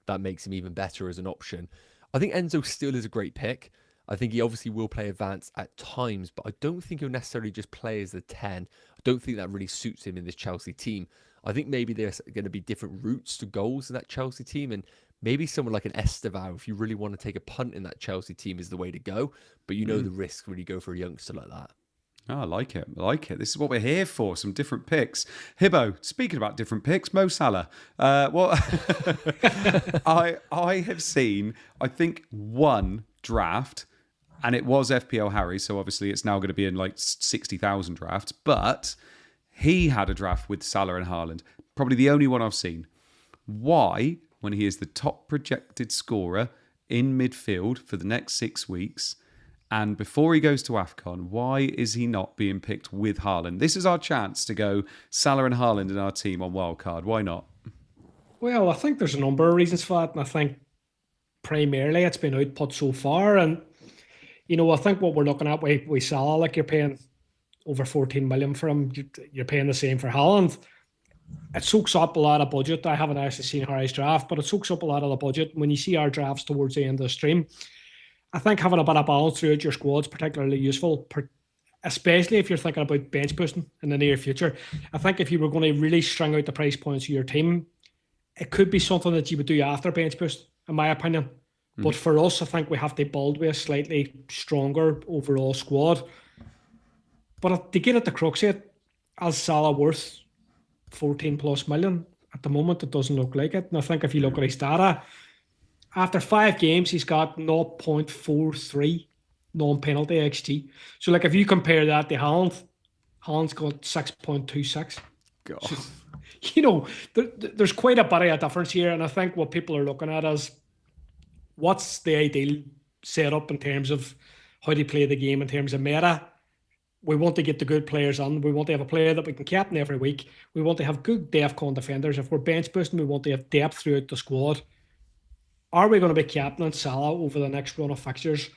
that makes him even better as an option. I think Enzo still is a great pick. I think he obviously will play advanced at times, but I don't think he'll necessarily just play as a 10. I don't think that really suits him in this Chelsea team. I think maybe there's going to be different routes to goals in that Chelsea team, and maybe someone like an Estevao, if you really want to take a punt in that Chelsea team, is the way to go. But you know the risk when you go for a youngster like that. Oh, I like it. I like it. This is what we're here for, some different picks. Hibbo, speaking about different picks, Mo Salah. I have seen, I think, one draft, and it was FPL Harry, so obviously it's now going to be in like 60,000 drafts, but he had a draft with Salah and Haaland. Probably the only one I've seen. Why, when he is the top projected scorer in midfield for the next 6 weeks, and before he goes to AFCON, why is he not being picked with Haaland? This is our chance to go Salah and Haaland in our team on Wildcard. Why not? Well, I think there's a number of reasons for that, and I think primarily it's been output so far. And, I think what we're looking at with Salah, like you're paying over 14 million for him, you're paying the same for Haaland. It soaks up a lot of budget. I haven't actually seen Harry's draft, but it soaks up a lot of the budget. When you see our drafts towards the end of the stream, I think having a bit of balance throughout your squad is particularly useful, especially if you're thinking about bench boosting in the near future. I think if you were going to really string out the price points of your team, it could be something that you would do after bench boost, in my opinion. But for us, I think we have to build with a slightly stronger overall squad. But to get at the crux of it, is Salah worth 14 plus million? At the moment, it doesn't look like it. And I think if you look at his data, after 5 games, he's got 0.43 non-penalty XG. So, if you compare that to Haaland, Haaland's got 6.26. God. So, there's quite a bit of a difference here. And I think what people are looking at is what's the ideal setup in terms of how to play the game in terms of meta. We want to get the good players on. We want to have a player that we can captain every week. We want to have good DEFCON defenders. If we're bench boosting, we want to have depth throughout the squad. Are we going to be captaining Salah over the next run of fixtures?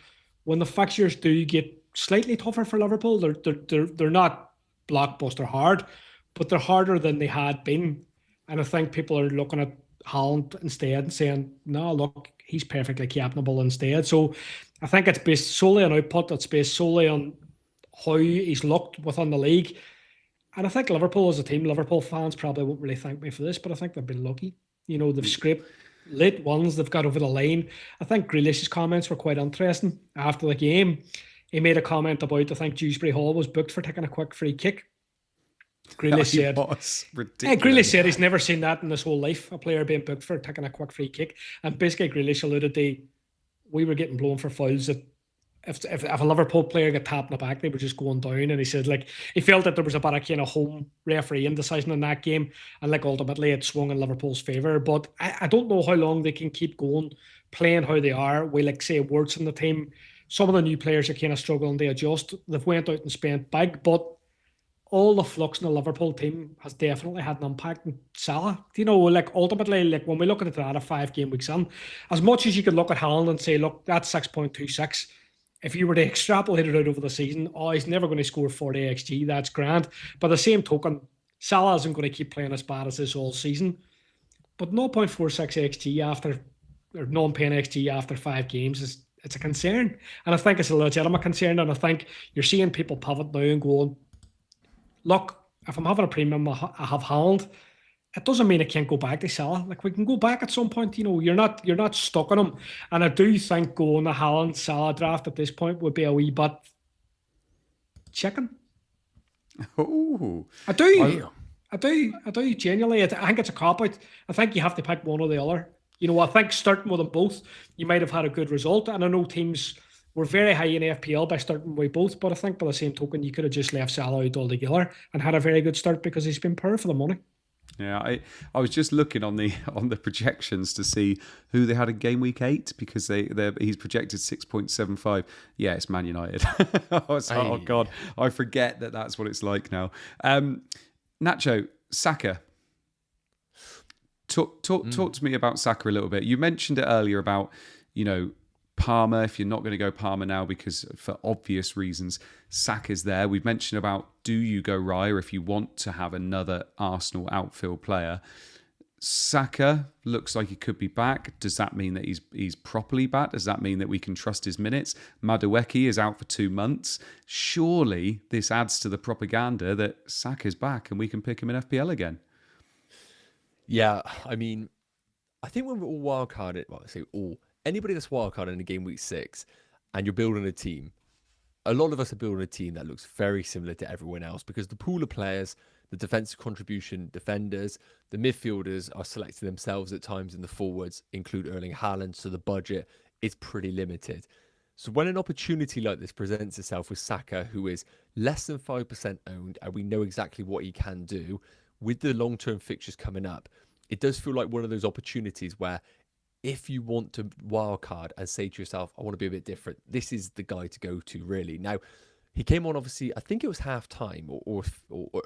When the fixtures do get slightly tougher for Liverpool, they're not blockbuster hard, but they're harder than they had been. And I think people are looking at Haaland instead and saying, no, look, he's perfectly captainable instead. So I think it's based solely on output. It's based solely on how he's looked within the league. And I think Liverpool as a team, Liverpool fans probably won't really thank me for this, but I think they've been lucky. They've scraped late ones, they've got over the line. I think Grealish's comments were quite interesting after the game. He made a comment about, I think Dewsbury Hall was booked for taking a quick free kick. Grealish said, Grealish said he's never seen that in his whole life, a player being booked for taking a quick free kick. And basically Grealish alluded to, we were getting blown for fouls that if a Liverpool player got tapped in the back, they were just going down. And he said, he felt that there was a bit of kind of home refereeing decision in that game, and ultimately it swung in Liverpool's favour. But I don't know how long they can keep going, playing how they are. We say words in the team. Some of the new players are kind of struggling to adjust. They've went out and spent big, but all the flux in the Liverpool team has definitely had an impact on Salah. Ultimately, when we look at it at a 5 game weeks in, as much as you could look at Haaland and say, look, that's 6.26. If you were to extrapolate it out over the season, he's never going to score 40 XG. That's grand. By the same token, Salah isn't going to keep playing as bad as this all season. But 0.46 XG after, or non-paying XG after 5 games it's a concern. And I think it's a legitimate concern. And I think you're seeing people pivot now and going, look, if I'm having a premium, I have Haaland. It doesn't mean I can't go back to Salah. Like, we can go back at some point. You're not stuck on him. And I do think going the Haaland Salah draft at this point would be a wee bit chicken. Oh, I do genuinely. I think it's a cop-out. I think you have to pick one or the other. I think starting with them both, you might have had a good result. And I know teams were very high in FPL by starting with both, but I think by the same token, you could have just left Salah out altogether and had a very good start because he's been poor for the money. Yeah, I was just looking on the projections to see who they had in game week 8 because he's projected 6.75. Yeah, it's Man United. Oh God, I forget that's what it's like now. Nacho, Saka. Talk to me about Saka a little bit. You mentioned it earlier about Palmer, if you're not going to go Palmer now because for obvious reasons, Saka's there. We've mentioned about do you go Raya if you want to have another Arsenal outfield player. Saka looks like he could be back. Does that mean that he's properly back? Does that mean that we can trust his minutes? Madueke is out for 2 months. Surely this adds to the propaganda that Saka's back and we can pick him in FPL again. Yeah, I mean, I think when we're all wildcarded, well, I say all, anybody that's wildcarded in a game week 6 and you're building a team, a lot of us are building a team that looks very similar to everyone else because the pool of players, the defensive contribution defenders, the midfielders are selecting themselves at times in the forwards, include Erling Haaland, so the budget is pretty limited. So when an opportunity like this presents itself with Saka, who is less than 5% owned, and we know exactly what he can do, with the long-term fixtures coming up, it does feel like one of those opportunities where if you want to wildcard and say to yourself, I want to be a bit different, this is the guy to go to, really. Now, he came on, obviously, I think it was half-time or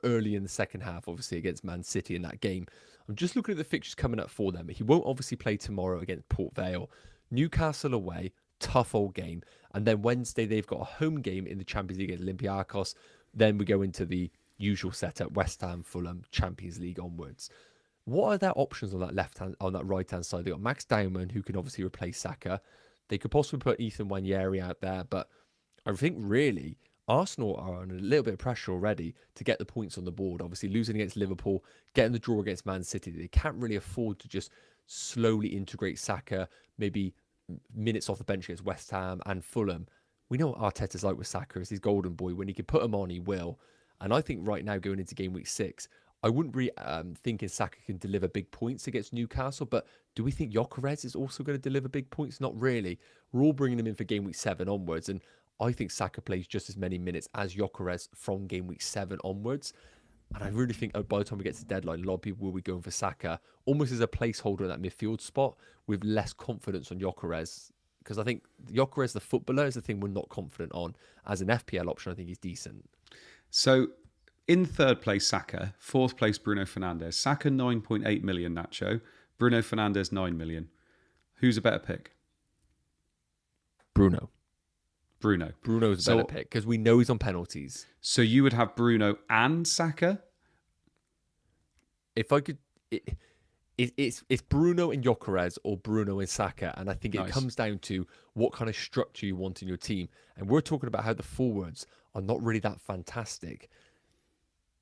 early in the second half, obviously, against Man City in that game. I'm just looking at the fixtures coming up for them. He won't obviously play tomorrow against Port Vale. Newcastle away, tough old game. And then Wednesday, they've got a home game in the Champions League against Olympiacos. Then we go into the usual setup, West Ham, Fulham, Champions League onwards. What are their options on that right-hand side? They've got Max Diamond, who can obviously replace Saka. They could possibly put Ethan Nwaneri out there, but I think really Arsenal are under a little bit of pressure already to get the points on the board. Obviously, losing against Liverpool, getting the draw against Man City, they can't really afford to just slowly integrate Saka, maybe minutes off the bench against West Ham and Fulham. We know what Arteta's like with Saka, is his golden boy. When he can put him on, he will. And I think right now, going into game week 6, I wouldn't really thinking Saka can deliver big points against Newcastle, but do we think Gyökeres is also going to deliver big points? Not really. We're all bringing him in for game week 7 onwards, and I think Saka plays just as many minutes as Gyökeres from game week 7 onwards. And I really think by the time we get to the deadline, a lot of people will be going for Saka almost as a placeholder in that midfield spot with less confidence on Gyökeres. Because I think Gyökeres, the footballer, is the thing we're not confident on. As an FPL option, I think he's decent. So in third place, Saka. Fourth place, Bruno Fernandes. Saka 9.8 million, Nacho. Bruno Fernandes 9 million. Who's a better pick? Bruno's a better pick because we know he's on penalties. So you would have Bruno and Saka? If I could, it's Bruno and Gyökeres or Bruno and Saka, and I think it comes down to what kind of structure you want in your team. And we're talking about how the forwards are not really that fantastic.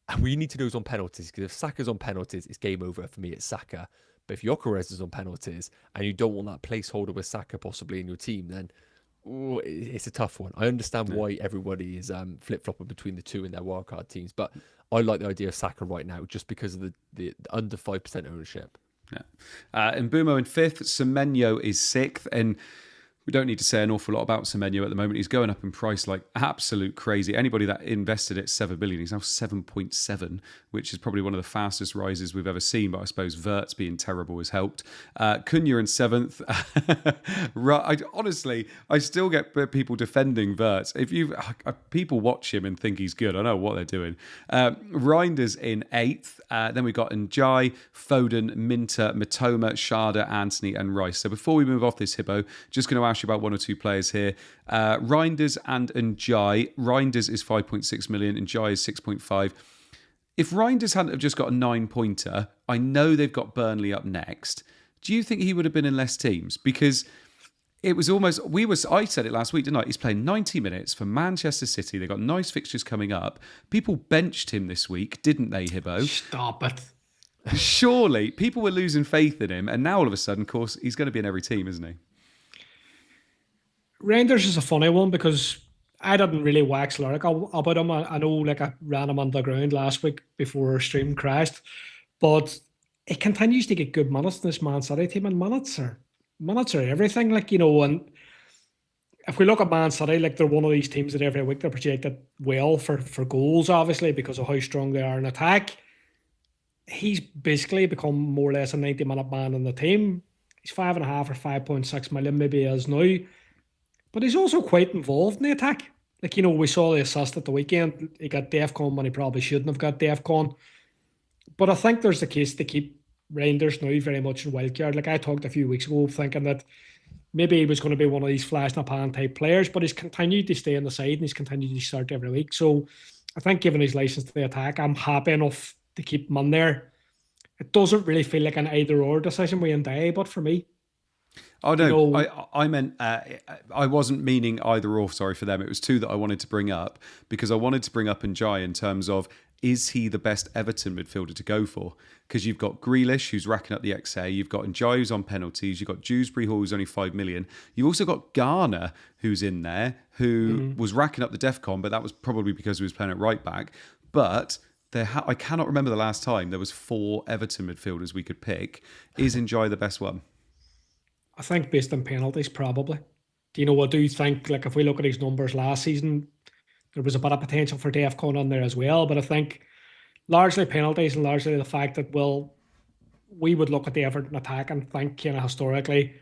And we need to know who's on penalties, because if Saka's on penalties, it's game over for me. It's Saka. But if Gyökeres is on penalties and you don't want that placeholder with Saka possibly in your team, then it's a tough one. I understand why everybody is flip-flopping between the two in their wildcard teams, but I like the idea of Saka right now just because of the under 5% ownership. Yeah. And Mbumo in 5th, Semenyo is 6th, and we don't need to say an awful lot about Semenyo at the moment. He's going up in price like absolute crazy. Anybody that invested at 7 billion, he's now 7.7, which is probably one of the fastest rises we've ever seen. But I suppose Vert's being terrible has helped. Cunha in 7th. Honestly, I still get people defending Vert. People watch him and think he's good. I know what they're doing. Reinders in 8th. Then we've got Njai, Foden, Minter, Matoma, Sharda, Anthony, and Rice. So before we move off this, Hibbo, just going to ask you about one or two players here. Reinders and Njai. Reinders is 5.6 million, Njai is 6.5. If Reinders hadn't have just got a 9-pointer, I know they've got Burnley up next. Do you think he would have been in less teams? Because it was almost, I said it last week, didn't I? He's playing 90 minutes for Manchester City. They've got nice fixtures coming up. People benched him this week, didn't they, Hibbo? Stop it. Surely, people were losing faith in him, and now all of a sudden, of course, he's going to be in every team, isn't he? Reinders is a funny one because I didn't really wax lyrical about him. I know like I ran him on the ground last week before our stream crashed, but it continues to get good minutes in this Man City team, and minutes are everything. Like, you know, and if we look at Man City, like they're one of these teams that every week they're projected well for goals, obviously, because of how strong they are in attack. He's basically become more or less a 90-minute man in the team. He's 5.5 or 5.6 million, maybe he is now. But he's also quite involved in the attack. Like, you know, we saw the assist at the weekend. He got DEFCON when he probably shouldn't have got DEFCON. But I think there's the case to keep Reinders now very much in Wildcard. Like I talked a few weeks ago thinking that maybe he was going to be one of these flash-in-the-pan type players, but he's continued to stay on the side and he's continued to start every week. So I think given his license to the attack, I'm happy enough to keep him on there. It doesn't really feel like an either-or decision with Ndiaye, but for me. Oh, no, you know, I meant, I wasn't meaning either or, sorry for them. It was two that I wanted to bring up because I wanted to bring up Ndiaye in terms of, is he the best Everton midfielder to go for? Because you've got Grealish, who's racking up the XA. You've got Ndiaye, who's on penalties. You've got Dewsbury Hall, who's only 5 million. You've also got Garner, who's in there, who was racking up the DEFCON, but that was probably because he was playing at right back. But I cannot remember the last time there was 4 Everton midfielders we could pick. Is Ndiaye the best one? I think based on penalties, probably. Do you know, I do think, like, if we look at his numbers last season, there was a bit of potential for DEFCON on there as well. But I think largely penalties and largely the fact that, well, we would look at the Everton attack and think, you know, historically,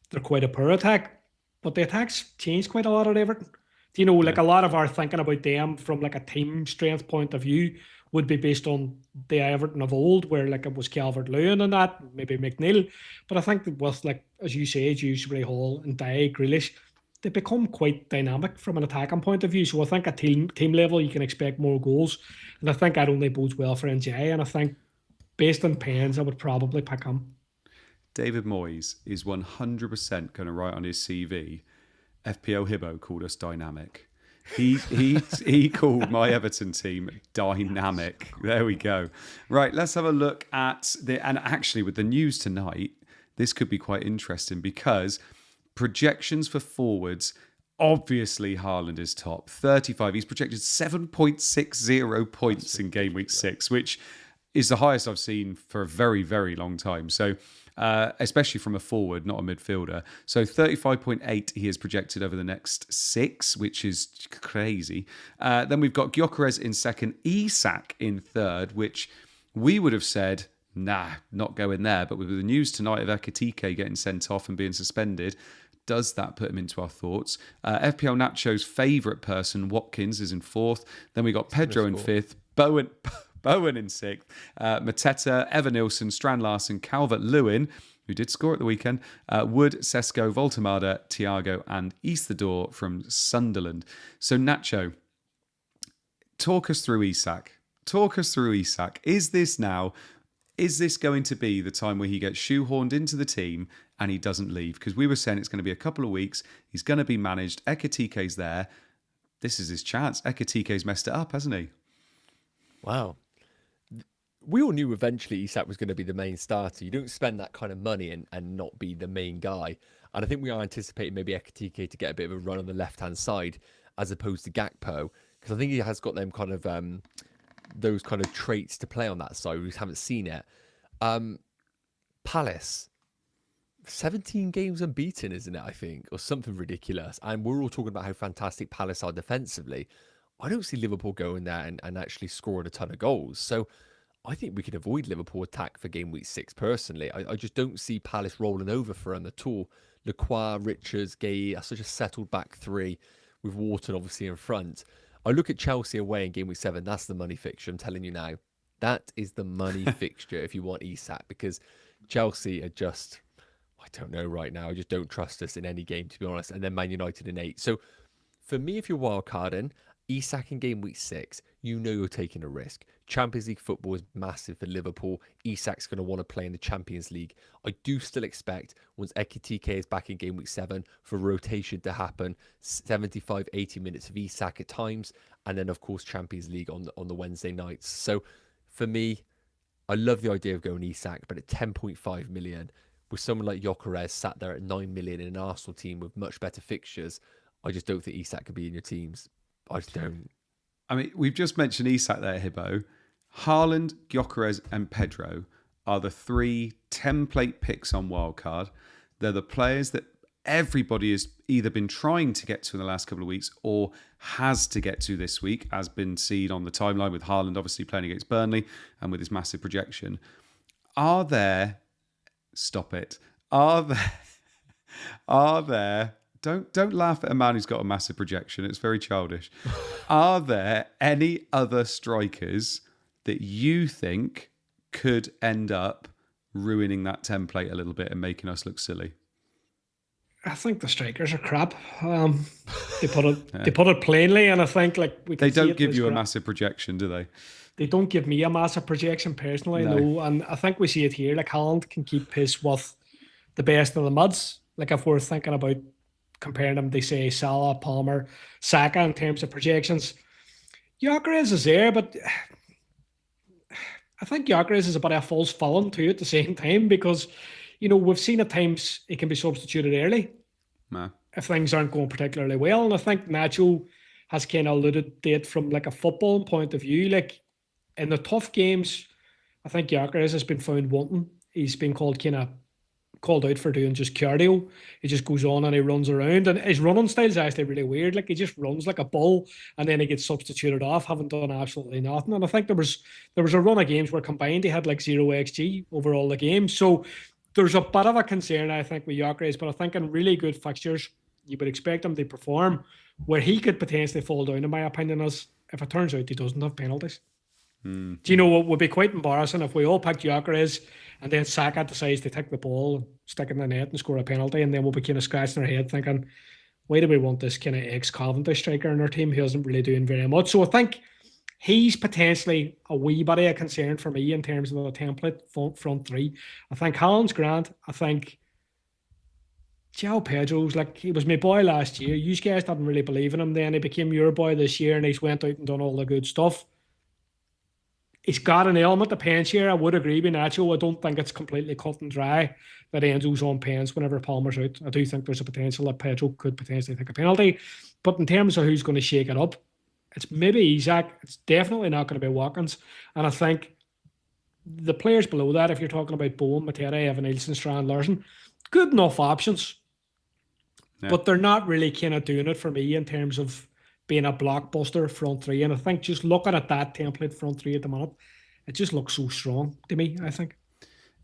they're quite a poor attack. But the attacks changed quite a lot at Everton. Do you know, like a lot of our thinking about them from like a team strength point of view would be based on the Everton of old, where like it was Calvert-Lewin and that, maybe McNeil. But I think that with, like, as you say, Dewsbury Hall and Ndiaye, Grealish, they become quite dynamic from an attacking point of view. So I think at team level, you can expect more goals. And I think that only bodes well for Ndiaye. And I think based on pens, I would probably pick him. David Moyes is 100% going to write on his CV, FPL Hibbo called us dynamic. He called my Everton team dynamic. There we go. Right, let's have a look at and actually with the news tonight, this could be quite interesting because projections for forwards, obviously Haaland is top. 35. He's projected 7.60 points in game week 6, which is the highest I've seen for a very, very long time. So especially from a forward, not a midfielder. So 35.8 he is projected over the next 6, which is crazy. Then we've got Gyökeres in second, Isak in third, which we would have said, nah, not going there. But with the news tonight of Ekitike getting sent off and being suspended, does that put him into our thoughts? FPL Nacho's favourite person, Watkins, is in fourth. Then we got Pedro in fifth, Bowen in sixth, Mateta, Evan Nilsson, Strand Larsen, Calvert-Lewin, who did score at the weekend, Wood, Sesko, Voltemada, Thiago, and Eastador from Sunderland. So, Nacho, talk us through Isak. Is this going to be the time where he gets shoehorned into the team and he doesn't leave? Because we were saying it's going to be a couple of weeks. He's going to be managed. Ekitike's there. This is his chance. Ekitike's messed it up, hasn't he? Wow. We all knew eventually Isak was going to be the main starter. You don't spend that kind of money and not be the main guy. And I think we are anticipating maybe Ekitike to get a bit of a run on the left-hand side as opposed to Gakpo. Because I think he has got them kind of those kind of traits to play on that side. We just haven't seen it. Palace, 17 games unbeaten, isn't it, I think? Or something ridiculous. And we're all talking about how fantastic Palace are defensively. I don't see Liverpool going there and actually scoring a ton of goals. So I think we could avoid Liverpool attack for game week 6 personally. I just don't see Palace rolling over for them at all. Lacroix, Richards, Gay are such a settled back three with Wharton obviously in front. I look at Chelsea away in game week 7. That's the money fixture. I'm telling you now. That is the money fixture if you want Isak, because Chelsea are just, I don't know right now. I just don't trust us in any game, to be honest. And then Man United in 8. So for me, if you're wildcarding, Isak in game week 6, you know you're taking a risk. Champions League football is massive for Liverpool. Isak's going to want to play in the Champions League. I do still expect, once Ekitike is back in game week 7, for rotation to happen. 75, 80 minutes of Isak at times. And then, of course, Champions League on the Wednesday nights. So, for me, I love the idea of going Isak, but at 10.5 million, with someone like Gyökeres sat there at 9 million in an Arsenal team with much better fixtures, I just don't think Isak could be in your teams. I just don't. I mean, we've just mentioned Isak there, Hibbo. Haaland, Gyökeres and Pedro are the 3 template picks on Wildcard. They're the players that everybody has either been trying to get to in the last couple of weeks or has to get to this week, as been seen on the timeline with Haaland obviously playing against Burnley and with his massive projection. Are there... Stop it. Are there... Don't laugh at a man who's got a massive projection. It's very childish. Are there any other strikers that you think could end up ruining that template a little bit and making us look silly? I think the strikers are crap. They put it plainly, and I think they don't give you a massive projection, do they? They don't give me a massive projection personally, no. And I think we see it here. Like Haaland can keep pace with the best of the muds. Like if we're thinking about comparing them, they say Salah, Palmer, Saka in terms of projections. Gyökeres is there, but I think Gyökeres is a bit of a false villain too at the same time, because we've seen at times he can be substituted early if things aren't going particularly well. And I think Nacho has kind of alluded to it from like a football point of view. Like in the tough games, I think Gyökeres has been found wanting. He's been called out for doing just cardio. He just goes on and he runs around, and his running style is actually really weird. Like he just runs like a bull, and then he gets substituted off, having done absolutely nothing. And I think there was a run of games where combined he had like 0 XG over all the games. So there's a bit of a concern, I think, with Gyökeres, but I think in really good fixtures, you would expect him to perform. Where he could potentially fall down, in my opinion, is if it turns out he doesn't have penalties. Do you know what would be quite embarrassing if we all picked Gyökeres and then Saka decides to take the ball, stick it in the net and score a penalty, and then we'll be kind of scratching our head thinking, why do we want this kind of ex-Cavendish striker in our team who isn't really doing very much? So I think he's potentially a wee bit of a concern for me in terms of the template front 3. I think Haaland's grand. I think João Pedro's he was my boy last year. You guys didn't really believe in him then. He became your boy this year and he's went out and done all the good stuff. He's got an element of pens here. I would agree with Nacho. I don't think it's completely cut and dry that Enzo's on pens whenever Palmer's out. I do think there's a potential that Pedro could potentially take a penalty. But in terms of who's going to shake it up, it's maybe Isak. It's definitely not going to be Watkins. And I think the players below that, if you're talking about Bowen, Matera, Evan Nilsson, Strand Larsen, good enough options. Yeah. But they're not really kind of doing it for me in terms of being a blockbuster front 3. And I think just looking at that template front 3 at the minute, it just looks so strong to me, I think.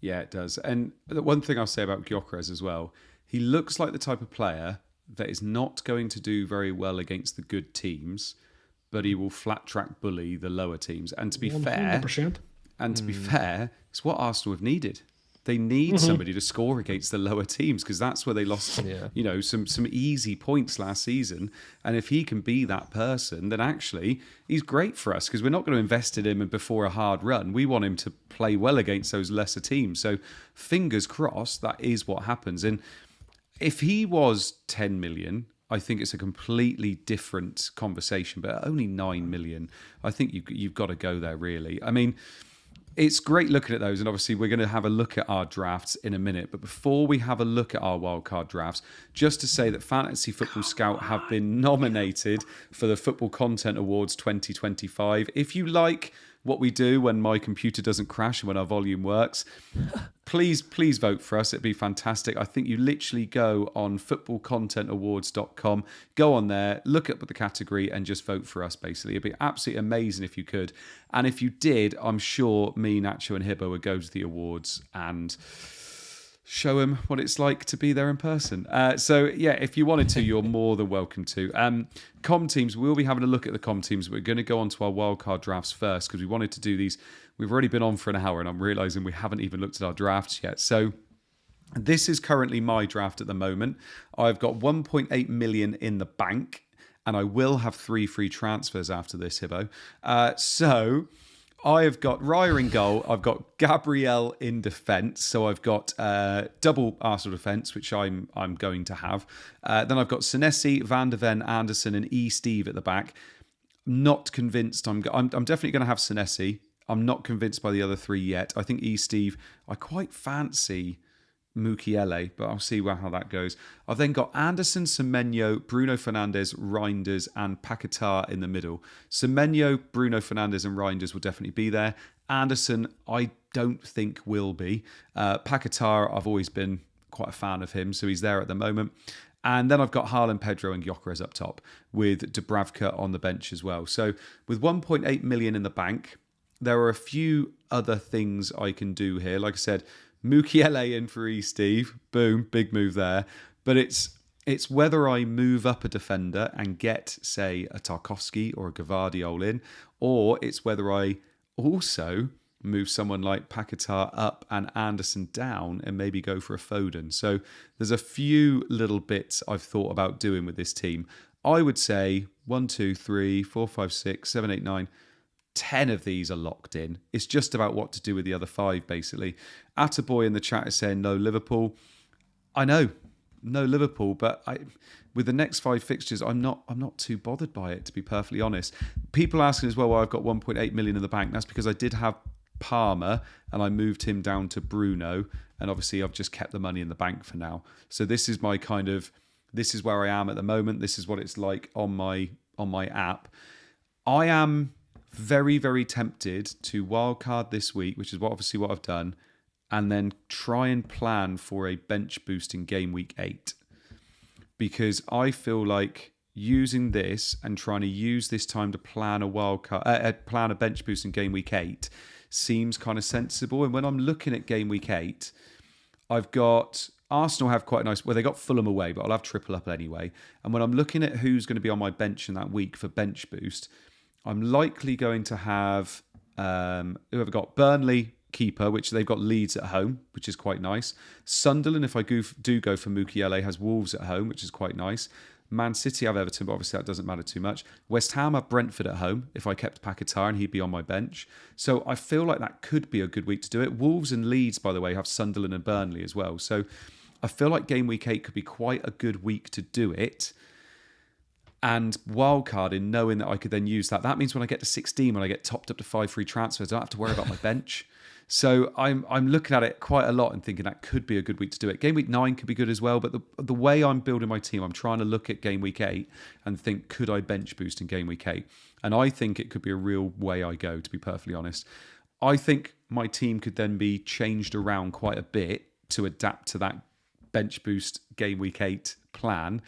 Yeah, it does. And the one thing I'll say about Gyökeres as well, he looks like the type of player that is not going to do very well against the good teams, but he will flat track bully the lower teams. And to be 100%. fair, it's what Arsenal have needed. They need somebody to score against the lower teams, because that's where they lost, some easy points last season. And if he can be that person, then actually he's great for us, because we're not going to invest in him before a hard run. We want him to play well against those lesser teams. So fingers crossed that is what happens. And if he was 10 million, I think it's a completely different conversation. But at only 9 million, I think you've got to go there, really. I mean, it's great looking at those, and obviously we're going to have a look at our drafts in a minute. But before we have a look at our wildcard drafts, just to say that Fantasy Football Scout have been nominated for the Football Content Awards 2025. If you like what we do when my computer doesn't crash and when our volume works, please vote for us. It'd be fantastic. I think you literally go on footballcontentawards.com, go on there, look up the category and just vote for us, basically. It'd be absolutely amazing if you could. And if you did, I'm sure me, Nacho and Hibbo would go to the awards and show them what it's like to be there in person. So yeah, if you wanted to, you're more than welcome to. Com teams, we'll be having a look at the com teams. We're going to go on to our wildcard drafts first, because we wanted to do these. We've already been on for an hour and I'm realising we haven't even looked at our drafts yet. So this is currently my draft at the moment. I've got 1.8 million in the bank and I will have 3 free transfers after this, Hibbo. So I have got Raya in goal. I've got Gabriel in defence. So I've got double Arsenal defence, which I'm going to have. Then I've got Senesi, Van de Ven, Anderson, and E. Steve at the back. Not convinced. I'm definitely going to have Senesi. I'm not convinced by the other 3 yet. I think E. Steve, I quite fancy Mukiele, but I'll see how that goes. I've then got Anderson, Semenyo, Bruno Fernandes, Reinders, and Paquetá in the middle. Semenyo, Bruno Fernandes, and Reinders will definitely be there. Anderson, I don't think will be. Paquetá, I've always been quite a fan of him, so he's there at the moment. And then I've got Haaland, Pedro, and Gyökeres up top, with Dubravka on the bench as well. So with 1.8 million in the bank, there are a few other things I can do here. Like I said, Mukiele in for E. Steve. Boom, big move there. But it's whether I move up a defender and get, say, a Tarkowski or a Gvardiol in, or it's whether I also move someone like Paquetá up and Anderson down and maybe go for a Foden. So there's a few little bits I've thought about doing with this team. I would say 1, 2, 3, 4, 5, 6, 7, 8, 9... 10 of these are locked in. It's just about what to do with the other 5, basically. Attaboy in the chat is saying no Liverpool. I know, no Liverpool, but with the next 5 fixtures, I'm not too bothered by it, to be perfectly honest. People asking as well why I've got 1.8 million in the bank. That's because I did have Palmer and I moved him down to Bruno, and obviously I've just kept the money in the bank for now. So this is my this is where I am at the moment. This is what it's like on my app. I am very, very tempted to wildcard this week, which is obviously what I've done, and then try and plan for a bench boost in game week 8. Because I feel like using this and trying to use this time to plan a wildcard, plan a bench boost in game week 8 seems kind of sensible. And when I'm looking at game week 8, I've got Arsenal have quite a nice, well, they got Fulham away, but I'll have triple up anyway. And when I'm looking at who's going to be on my bench in that week for bench boost, I'm likely going to have whoever got Burnley keeper, which they've got Leeds at home, which is quite nice. Sunderland, if I do go for Mukiele, has Wolves at home, which is quite nice. Man City have Everton, but obviously that doesn't matter too much. West Ham have Brentford at home, if I kept Paquetá and he'd be on my bench. So I feel like that could be a good week to do it. Wolves and Leeds, by the way, have Sunderland and Burnley as well. So I feel like game week 8 could be quite a good week to do it. And wildcarding, knowing that I could then use that. That means when I get to 16, when I get topped up to 5 free transfers, I don't have to worry about my bench. So I'm looking at it quite a lot and thinking that could be a good week to do it. Game week 9 could be good as well. But the way I'm building my team, I'm trying to look at game week 8 and think, could I bench boost in game week 8? And I think it could be a real way I go, to be perfectly honest. I think my team could then be changed around quite a bit to adapt to that bench boost game week 8 plan.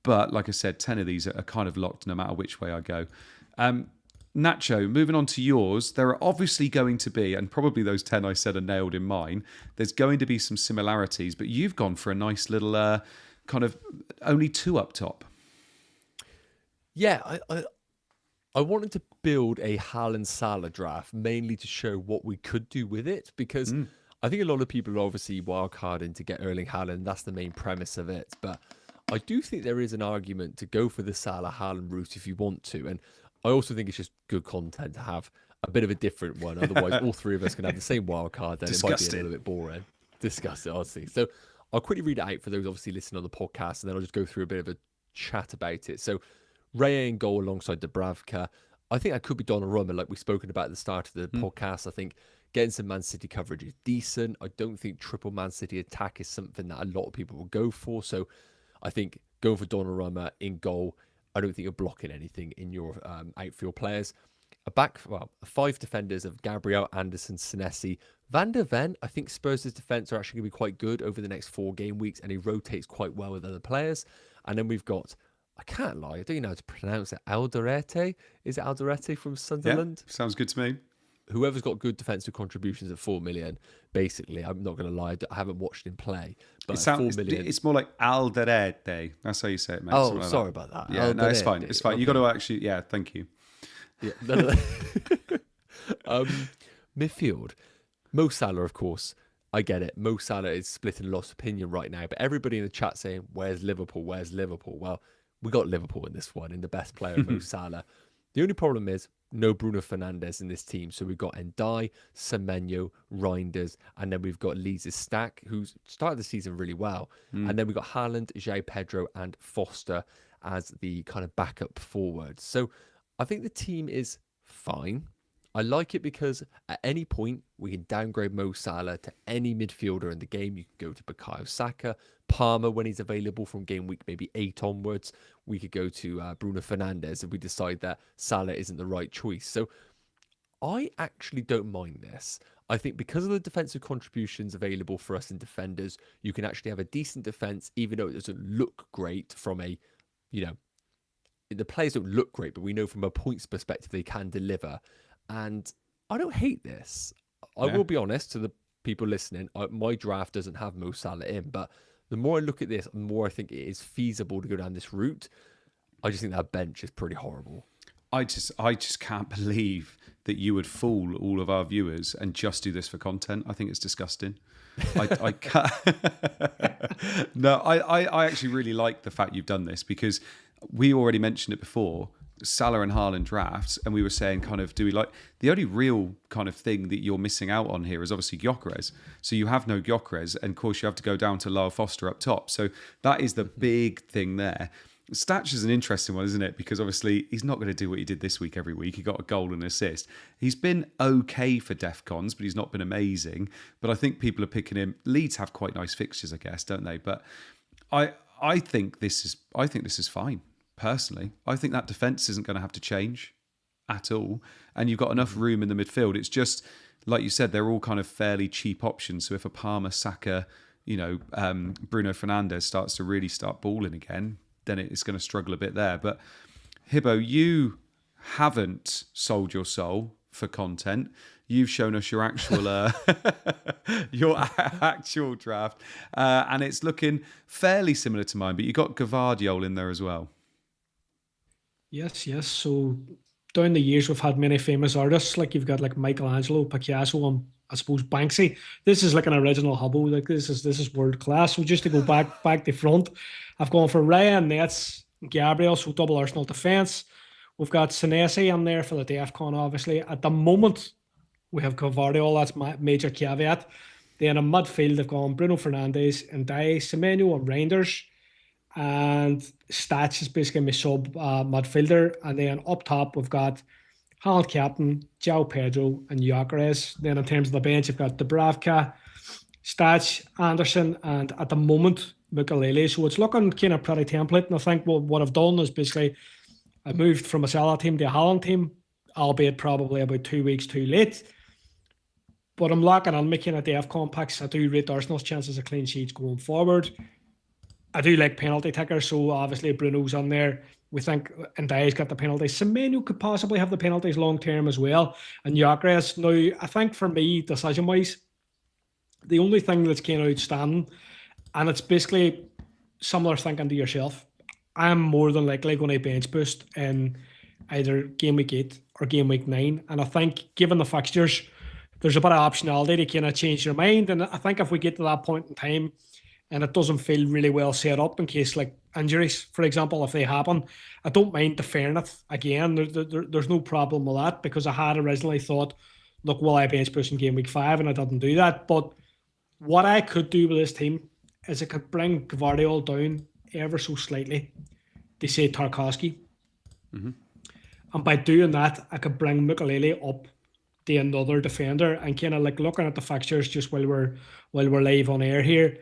But like I said, 10 of these are kind of locked no matter which way I go. Nacho, moving on to yours, there are obviously going to be, and probably those 10 I said are nailed in mine, there's going to be some similarities, but you've gone for a nice little kind of only 2 up top. Yeah, I wanted to build a Haaland Salah draft mainly to show what we could do with it, because I think a lot of people are obviously wildcarding to get Erling Haaland. That's the main premise of it. But I do think there is an argument to go for the Salah Haaland route if you want to. And I also think it's just good content to have a bit of a different one. Otherwise, all 3 of us can have the same wildcard. Then it might be a little bit boring. Disgusting, honestly. So I'll quickly read it out for those obviously listening on the podcast, and then I'll just go through a bit of a chat about it. So Raya in goal alongside Dubravka. I think that could be Donnarumma, like we've spoken about at the start of the podcast. I think getting some Man City coverage is decent. I don't think triple Man City attack is something that a lot of people will go for. So I think going for Donnarumma in goal, I don't think you're blocking anything in your outfield players. 5 defenders of Gabriel, Anderson, Senesi. Van de Ven, I think Spurs' defence are actually going to be quite good over the next 4 game weeks, and he rotates quite well with other players. And then we've got, I can't lie, I don't even know how to pronounce it, Alderete? Is it Alderete from Sunderland? Yeah, sounds good to me. Whoever's got good defensive contributions at 4 million, basically, I'm not going to lie, I haven't watched him play. But 4 million. It's more like Alderete. That's how you say it, mate. Oh, sorry about that. Yeah, no, it's fine. It's fine. Okay. You got to actually, yeah, thank you. Yeah. Midfield. Mo Salah, of course. I get it. Mo Salah is splitting a lot of opinion right now, but everybody in the chat saying, where's Liverpool? Where's Liverpool? Well, we got Liverpool in this one, in the best player, Mo Salah. The only problem is no Bruno Fernandes in this team. So we've got Ndai, Semenyo, Reinders, and then we've got Leeds' Stack, who's started the season really well. And then we've got Haaland, João Pedro, and Foster as the kind of backup forward. So I think the team is fine. I like it because at any point we can downgrade Mo Salah to any midfielder in the game. You can go to Bukayo Saka, Palmer when he's available from game week maybe 8 onwards. We could go to Bruno Fernandes if we decide that Salah isn't the right choice. So I actually don't mind this. I think because of the defensive contributions available for us in defenders, you can actually have a decent defense, even though it doesn't look great from a, the players don't look great, but we know from a points perspective they can deliver. And I don't hate this. I will be honest to the people listening. My draft doesn't have Mo Salah in, but the more I look at this, the more I think it is feasible to go down this route. I just think that bench is pretty horrible. I just can't believe that you would fool all of our viewers and just do this for content. I think it's disgusting. I can't. No, I actually really like the fact you've done this because we already mentioned it before. Salah and Haaland drafts, and we were saying kind of, do we like the only real kind of thing that you're missing out on here is obviously Gyökeres. So you have no Gyökeres, and of course you have to go down to Lyle Foster up top. So that is the big thing there. Statch is an interesting one, isn't it? Because obviously he's not going to do what he did this week every week. He got a goal and an assist. He's been okay for DEFCONs, but he's not been amazing. But I think people are picking him. Leeds have quite nice fixtures, I guess, don't they? But I think this is fine. Personally, I think that defence isn't going to have to change at all. And you've got enough room in the midfield. It's just, like you said, they're all kind of fairly cheap options. So if a Palmer, Saka, Bruno Fernandes starts to really start balling again, then it's going to struggle a bit there. But Hibbo, you haven't sold your soul for content. You've shown us your actual actual draft. And it's looking fairly similar to mine, but you got Gvardiol in there as well. Yes. So down the years, we've had many famous artists. Like you've got like Michelangelo, Picasso, and I suppose Banksy. This is like an original hubble. Like this is world class. So just to go back to front, I've gone for Raya, Nets, Gabriel. So double Arsenal defense. We've got Senesi in there for the DEFCON. Obviously, at the moment we have Gvardiol. That's my major caveat. Then in midfield, they've gone Bruno Fernandes, Ndai, Semenyo, and Reinders. And Stats is basically my sub midfielder. And then up top, we've got Haaland captain, João Pedro, and Gyökeres. Then in terms of the bench, you've got Dubravka, Stats, Anderson, and at the moment, Mukalele. So it's looking kind of pretty template. And I think what I've done is basically I moved from a Salah team to a Haaland team, albeit probably about 2 weeks too late. But I'm locking on making a DEFCON packs. I do rate Arsenal's chances of clean sheets going forward. I do like penalty takers, so obviously Bruno's on there. We think Ndai's got the penalties. Semenyo could possibly have the penalties long term as well. And Gyökeres, now, I think for me, decision-wise, the only thing that's kind of outstanding, and it's basically similar thinking to yourself, I'm more than likely going to bench boost in either game week 8 or game week 9. And I think given the fixtures, there's a bit of optionality to kind of change your mind. And I think if we get to that point in time, and it doesn't feel really well set up in case like injuries, for example, if they happen, I don't mind deferring it again. There's no problem with that because I had originally thought, look, will I bench boost in game week 5? And I didn't do that. But what I could do with this team is I could bring Gvardiol down ever so slightly to say Tarkowski. Mm-hmm. And by doing that, I could bring Mukalele up to another defender and kind of like looking at the fixtures just while we're live on air here.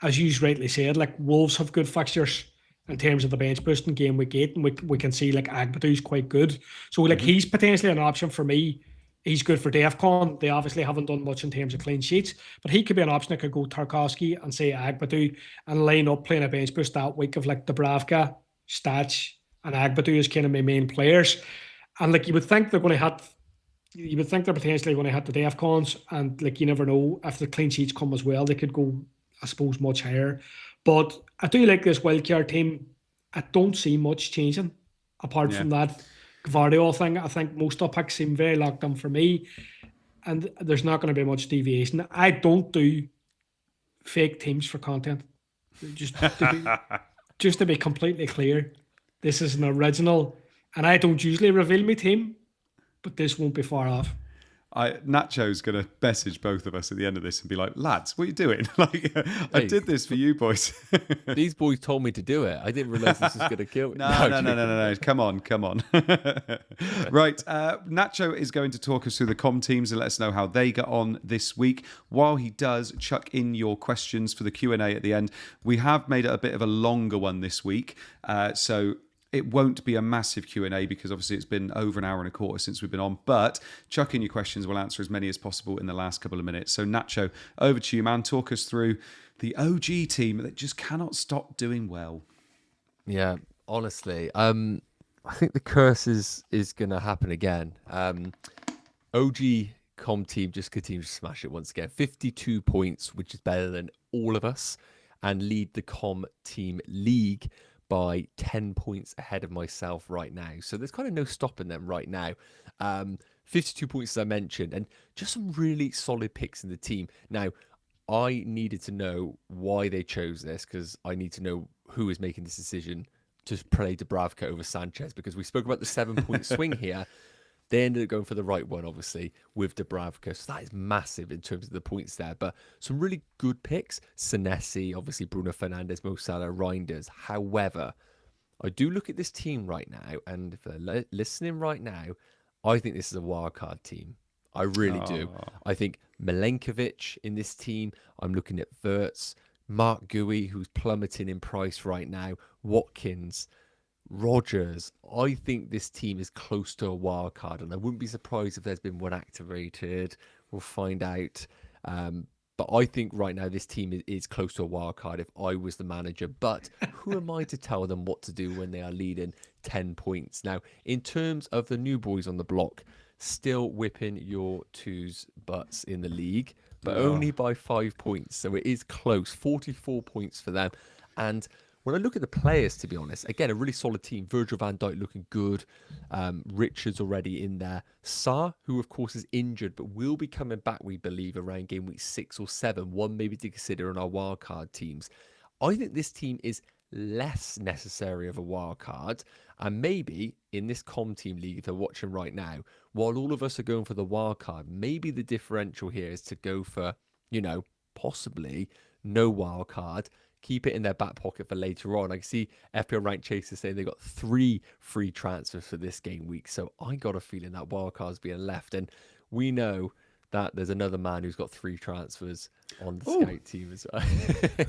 As you rightly said, like Wolves have good fixtures in terms of the bench boost in game week 8, and we can see like Agbadu's quite good. So like he's potentially an option for me. He's good for DEFCON. They obviously haven't done much in terms of clean sheets, but he could be an option that could go Tarkowski and say Agbadu and line up playing a bench boost that week of like Dubravka, Stach, and Agbadu as kind of my main players. And like you would think they're potentially going to hit the DEFCONs, and like you never know if the clean sheets come as well, they could go, I suppose, much higher. But I do like this wildcard team. I don't see much changing apart from that Gvardiol thing. I think most of the picks seem very locked in for me, and there's not going to be much deviation. I don't do fake teams for content. Just to be completely clear, This is an original, and I don't usually reveal my team, but this won't be far off. Nacho's going to message both of us at the end of this and be like, lads, what are you doing? Like, I did this for you boys. These boys told me to do it. I didn't realize this was going to kill me. No. Come on. Right. Nacho is going to talk us through the com teams and let us know how they got on this week. While he does, chuck in your questions for the Q&A at the end. We have made it a bit of a longer one this week. So it won't be a massive Q&A because obviously it's been over an hour and a quarter since we've been on, but chuck in your questions. We'll answer as many as possible in the last couple of minutes. So Nacho, over to you, man. Talk us through the OG team that just cannot stop doing well. Yeah, honestly, I think the curse is going to happen again. OG com team just continues to smash it once again. 52 points, which is better than all of us, and lead the com team league by 10 points ahead of myself right now. So there's kind of no stopping them right now. 52 points, as I mentioned, and just some really solid picks in the team. Now, I needed to know why they chose this because I need to know who is making this decision to play Dubravka over Sanchez, because we spoke about the 7-point swing here. They ended up going for the right one, obviously, with Dubravka. So that is massive in terms of the points there. But some really good picks. Senesi, obviously Bruno Fernandes, Mo Salah, Reinders. However, I do look at this team right now, and if they're listening right now, I think this is a wildcard team. I really do. I think Milenkovic in this team. I'm looking at Wirtz, Mark Gui, who's plummeting in price right now, Watkins, Rodgers. I think this team is close to a wild card, and I wouldn't be surprised if there's been one activated. We'll find out. But I think right now this team is close to a wild card if I was the manager. But who am I to tell them what to do when they are leading 10 points? Now, in terms of the new boys on the block, still whipping your twos butts in the league, but only by 5 points. So it is close. 44 points for them. And when I look at the players, to be honest, again, a really solid team. Virgil van Dijk looking good. Richards already in there. Sarr, who of course is injured, but will be coming back, we believe, around game week 6 or 7. One maybe to consider on our wildcard teams. I think this team is less necessary of a wildcard. And maybe in this com team league, if they're watching right now, while all of us are going for the wildcard, maybe the differential here is to go for, possibly no wildcard. Keep it in their back pocket for later on. I can see FPL Rank Chaser saying they got 3 free transfers for this game week. So I got a feeling that wildcard's being left. And we know that there's another man who's got 3 transfers on the scout team as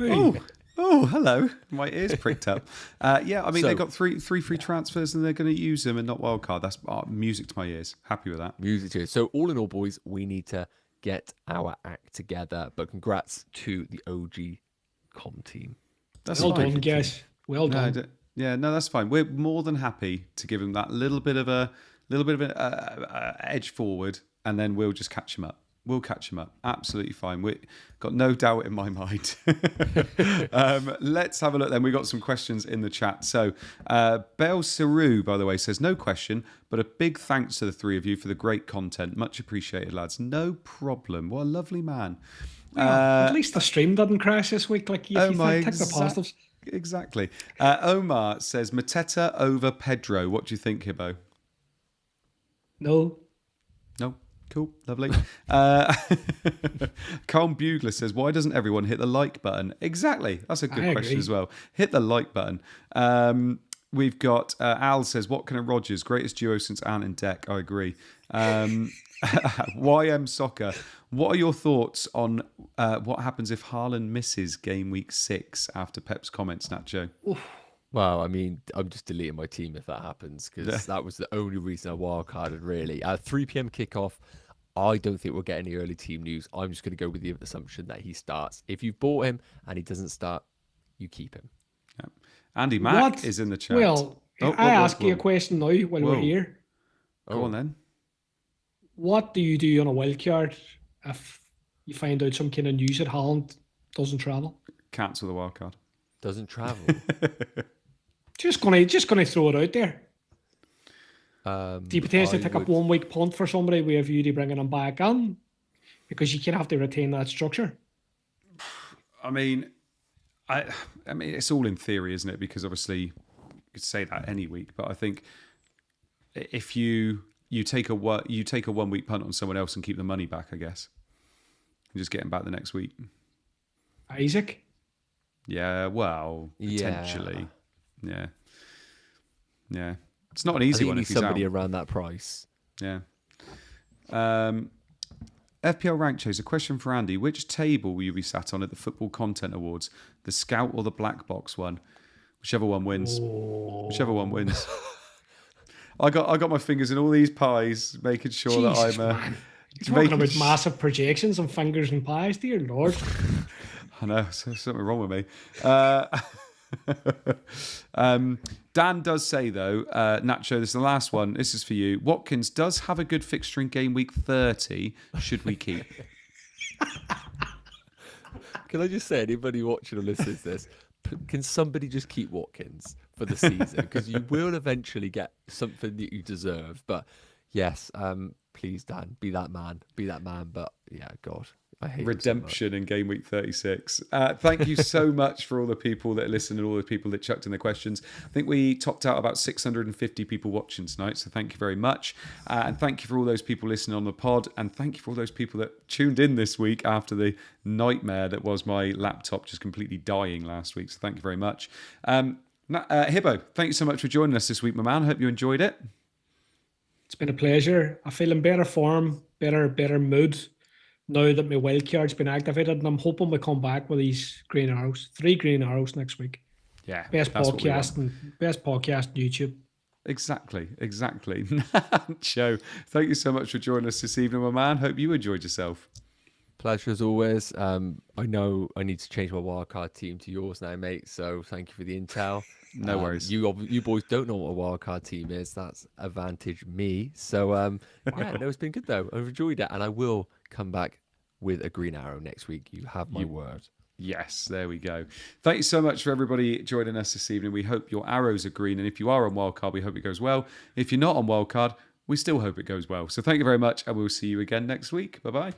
well. Oh, hello. My ears pricked up. They got three free transfers and they're going to use them and not wildcard. That's music to my ears. Happy with that. Music to it. So all in all, boys, we need to get our act together. But congrats to the OG com team. That's well done, guys. Well done. That's fine. We're more than happy to give him that little bit of an edge forward, and then we'll just catch him up. We'll catch him up. Absolutely fine. We got no doubt in my mind. Let's have a look then. We got some questions in the chat. So Bel Saru, by the way, says no question, but a big thanks to the 3 of you for the great content. Much appreciated, lads. No problem. What a lovely man. At least the stream didn't crash this week. Like, take the positives. Exactly. Omar says Mateta over Pedro. What do you think, Hibbo? No. Cool. Lovely. Carl Bugler says, why doesn't everyone hit the like button? Exactly. That's a good question as well. Hit the like button. We've got Al says, what can a Rodgers? Greatest duo since Ant and Deck. I agree. YM Soccer. What are your thoughts on what happens if Haaland misses game week 6 after Pep's comments, Nacho? Well, I mean, I'm just deleting my team if that happens, because that was the only reason I wildcarded, really. 3 p.m. kickoff. I don't think we'll get any early team news. I'm just going to go with the assumption that he starts. If you've bought him and he doesn't start, you keep him. Yeah. Andy Mack is in the chat. Well, I ask you a question now while we're here. Go on then. What do you do on a wildcard if you find out some kind of news that Haaland doesn't travel? Cancel the wildcard. Doesn't travel. Just gonna throw it out there. Do you potentially take up 1 week punt for somebody with a view to bringing them back on? Because you have to retain that structure. I mean, it's all in theory, isn't it? Because obviously could say that any week, but I think if you take a 1 week punt on someone else and keep the money back, I guess, and just get him back the next week. Isaac? Yeah, well, potentially. Yeah. It's not an easy one You if need he's somebody out. around that price. Yeah. FPL Rank chose a question for Andy. Which table will you be sat on at the Football Content Awards? The Scout or the Black Box one? Whichever one wins. Whichever one wins. I got my fingers in all these pies, making sure Jesus, that I'm... man. You're talking about massive projections and fingers and pies, dear Lord. I know, there's something wrong with me. Dan does say, though, Nacho, this is the last one. This is for you. Watkins does have a good fixture in game week 30. Should we keep? Can I just say, anybody watching or listening to this, can somebody just keep Watkins for the season? Because you will eventually get something that you deserve. But yes, please, Dan, be that man. Be that man. But yeah, God. I hate Redemption in game week 36. Thank you so much for all the people that listened and all the people that chucked in the questions. I think we topped out about 650 people watching tonight, so thank you very much. And thank you for all those people listening on the pod, and thank you for all those people that tuned in this week after the nightmare that was my laptop just completely dying last week, so thank you very much. Hibbo, thank you so much for joining us this week, my man. I hope you enjoyed it. It's been a pleasure. I feel in better form, better mood now that my wildcard's been activated, and I'm hoping we come back with these green arrows. 3 green arrows next week. Yeah. Best podcast on YouTube. Exactly. Joe, thank you so much for joining us this evening, my man. Hope you enjoyed yourself. Pleasure as always. I know I need to change my wildcard team to yours now, mate. So thank you for the intel. No worries. You boys don't know what a wildcard team is. That's advantage me. So yeah, no, it's been good though. I've enjoyed it, and I will come back with a green arrow next week. You have my word. Yes, there we go. Thank you so much for everybody joining us this evening. We hope your arrows are green, and if you are on Wildcard, we hope it goes well. If you're not on Wildcard, we still hope it goes well. So thank you very much, and we'll see you again next week. Bye-bye.